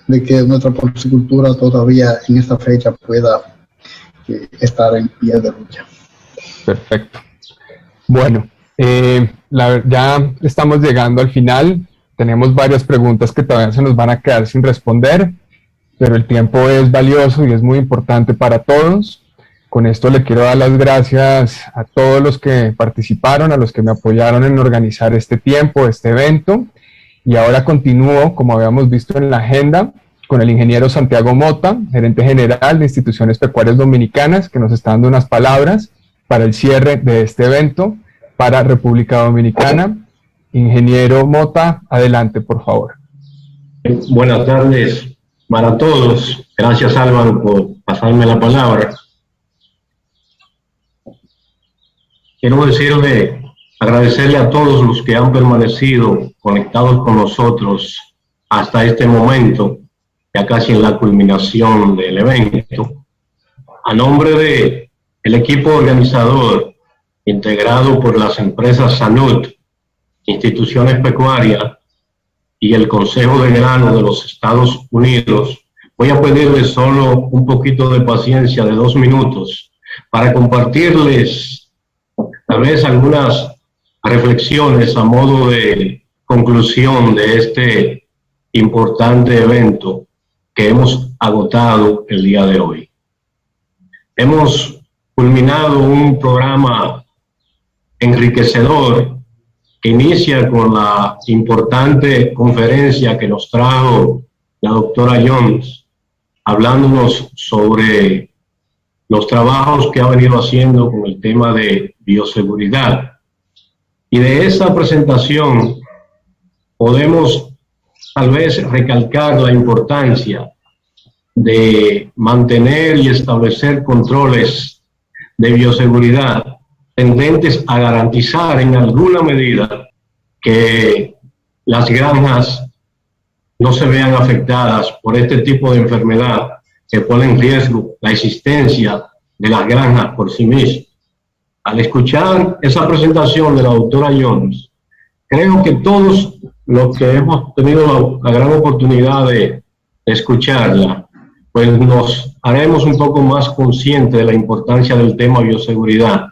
de que nuestra porcicultura todavía en esta fecha pueda estar en pie de lucha. Perfecto. Bueno, ya estamos llegando al final. Tenemos varias preguntas que todavía se nos van a quedar sin responder, pero el tiempo es valioso y es muy importante para todos. Con esto le quiero dar las gracias a todos los que participaron, a los que me apoyaron en organizar este tiempo, este evento. Y ahora continúo, como habíamos visto en la agenda, con el ingeniero Santiago Mota, gerente general de Instituciones Pecuarias Dominicanas, que nos está dando unas palabras para el cierre de este evento para República Dominicana. Ingeniero Mota, adelante, por favor. Buenas tardes para todos. Gracias, Álvaro, por pasarme la palabra. Quiero agradecerle a todos los que han permanecido conectados con nosotros hasta este momento, ya casi en la culminación del evento. A nombre del equipo organizador, integrado por las empresas Salud, Instituciones Pecuarias y el Consejo de Grano de los Estados Unidos, voy a pedirles solo un poquito de paciencia de 2 minutos para compartirles tal vez algunas reflexiones a modo de conclusión de este importante evento que hemos agotado el día de hoy. Hemos culminado un programa enriquecedor que inicia con la importante conferencia que nos trajo la doctora Jones, hablándonos sobre los trabajos que ha venido haciendo con el tema de bioseguridad. Y de esa presentación podemos tal vez recalcar la importancia de mantener y establecer controles de bioseguridad tendentes a garantizar en alguna medida que las granjas no se vean afectadas por este tipo de enfermedad que pone en riesgo la existencia de las granjas por sí mismas. Al escuchar esa presentación de la doctora Jones, creo que todos los que hemos tenido la gran oportunidad de escucharla, pues nos haremos un poco más conscientes de la importancia del tema bioseguridad,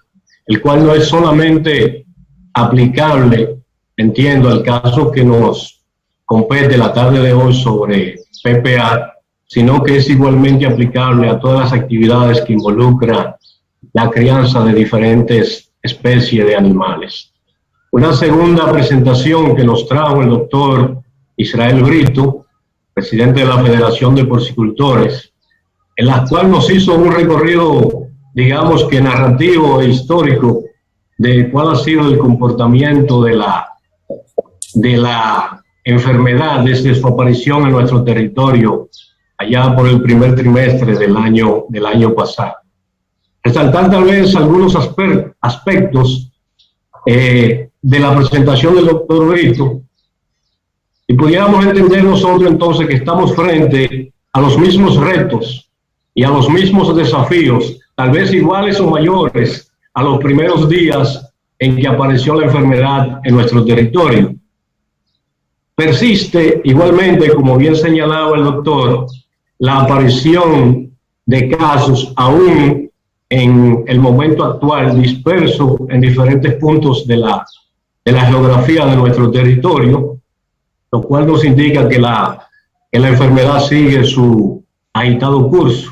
el cual no es solamente aplicable, entiendo, al caso que nos compete la tarde de hoy sobre PPA, sino que es igualmente aplicable a todas las actividades que involucran la crianza de diferentes especies de animales. Una segunda presentación que nos trajo el doctor Israel Brito, presidente de la Federación de Porcicultores, en la cual nos hizo un recorrido, digamos que narrativo e histórico, de cuál ha sido el comportamiento de la enfermedad desde su aparición en nuestro territorio allá por el primer trimestre del año pasado. Resaltar tal vez algunos aspectos de la presentación del doctor Brito, y pudiéramos entender nosotros entonces que estamos frente a los mismos retos y a los mismos desafíos, tal vez iguales o mayores a los primeros días en que apareció la enfermedad en nuestro territorio. Persiste igualmente, como bien señalaba el doctor, la aparición de casos aún en el momento actual disperso en diferentes puntos de la geografía de nuestro territorio, lo cual nos indica que la enfermedad sigue su agitado curso.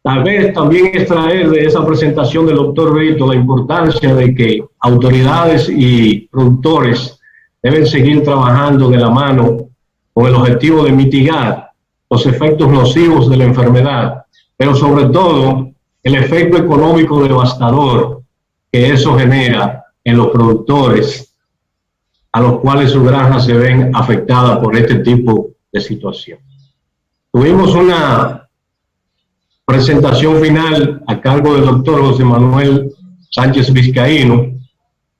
Tal vez también extraer de esa presentación del doctor Brito la importancia de que autoridades y productores deben seguir trabajando de la mano con el objetivo de mitigar los efectos nocivos de la enfermedad, pero sobre todo el efecto económico devastador que eso genera en los productores, a los cuales sus granjas se ven afectadas por este tipo de situación. Tuvimos una presentación final a cargo del doctor José Manuel Sánchez Vizcaíno,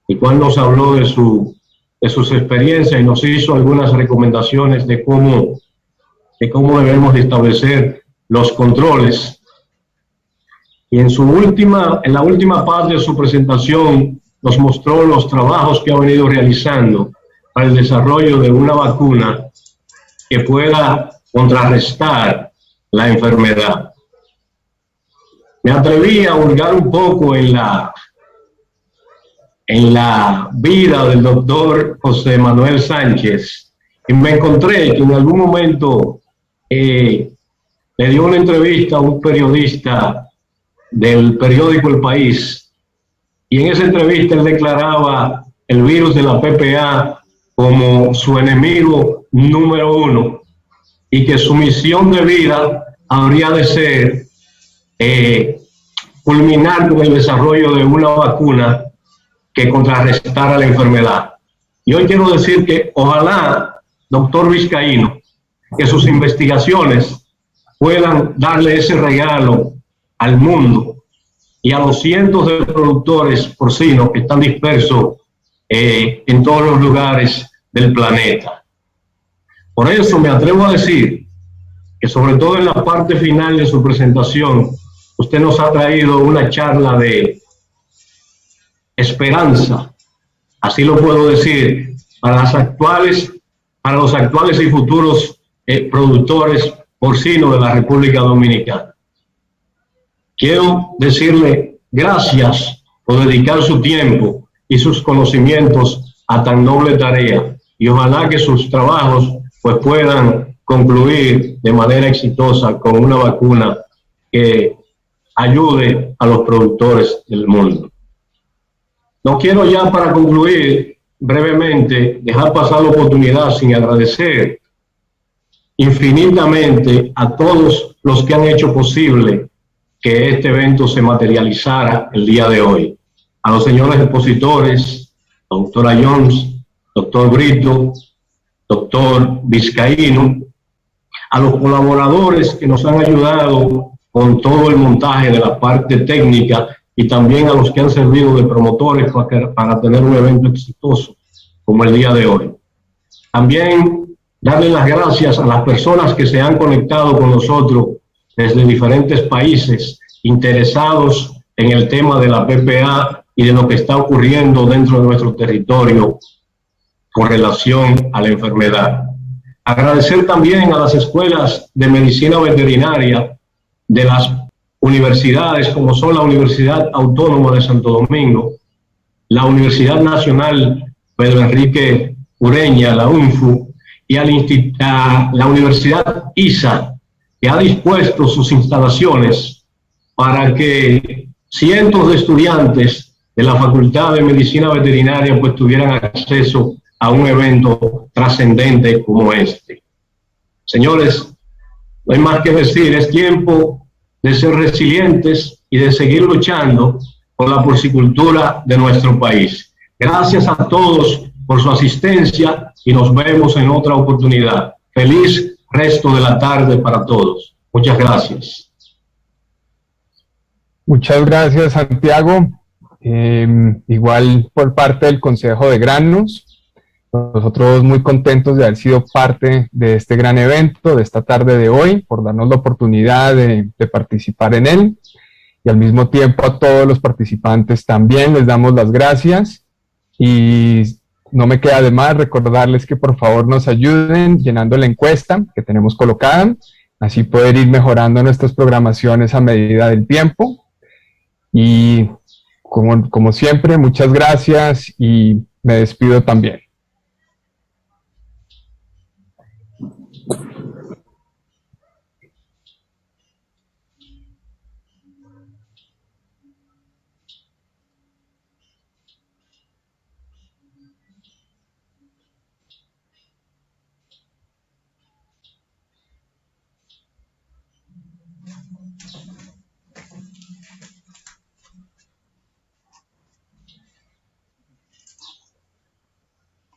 el cual nos habló de sus experiencias y nos hizo algunas recomendaciones de cómo debemos de establecer los controles. Y en la última parte de su presentación nos mostró los trabajos que ha venido realizando para el desarrollo de una vacuna que pueda contrarrestar la enfermedad. Me atreví a hurgar un poco en la vida del doctor José Manuel Sánchez y me encontré que en algún momento le dio una entrevista a un periodista del periódico El País, y en esa entrevista él declaraba el virus de la PPA como su enemigo número 1 y que su misión de vida habría de ser culminar con el desarrollo de una vacuna que contrarrestara la enfermedad. Y hoy quiero decir que ojalá, doctor Vizcaíno, que sus investigaciones puedan darle ese regalo al mundo y a los cientos de productores porcinos que están dispersos en todos los lugares del planeta. Por eso me atrevo a decir que sobre todo en la parte final de su presentación, usted nos ha traído una charla de esperanza, así lo puedo decir, para los actuales y futuros productores porcinos de la República Dominicana. Quiero decirle gracias por dedicar su tiempo y sus conocimientos a tan noble tarea, y ojalá que sus trabajos pues puedan concluir de manera exitosa con una vacuna que ayude a los productores del mundo. No quiero ya, para concluir brevemente, dejar pasar la oportunidad sin agradecer infinitamente a todos los que han hecho posible que este evento se materializara el día de hoy. A los señores expositores, doctora Jones, doctor Brito, doctor Vizcaíno, a los colaboradores que nos han ayudado con todo el montaje de la parte técnica y también a los que han servido de promotores para tener un evento exitoso como el día de hoy. También darle las gracias a las personas que se han conectado con nosotros desde diferentes países interesados en el tema de la PPA y de lo que está ocurriendo dentro de nuestro territorio con relación a la enfermedad. Agradecer también a las escuelas de medicina veterinaria de las universidades como son la Universidad Autónoma de Santo Domingo, la Universidad Nacional Pedro Enrique Ureña, la UNFU, y a la Universidad ISA, que ha dispuesto sus instalaciones para que cientos de estudiantes de la Facultad de Medicina Veterinaria pues tuvieran acceso a un evento trascendente como este. Señores, no hay más que decir, es tiempo de ser resilientes y de seguir luchando por la porcicultura de nuestro país. Gracias a todos por su asistencia y nos vemos en otra oportunidad. Feliz resto de la tarde para todos. Muchas gracias. Muchas gracias, Santiago. Igual por parte del Consejo de Granos, nosotros muy contentos de haber sido parte de este gran evento, de esta tarde de hoy, por darnos la oportunidad de participar en él. Y al mismo tiempo a todos los participantes también les damos las gracias. Y no me queda de más recordarles que por favor nos ayuden llenando la encuesta que tenemos colocada, así poder ir mejorando nuestras programaciones a medida del tiempo. Y como siempre, muchas gracias y me despido también.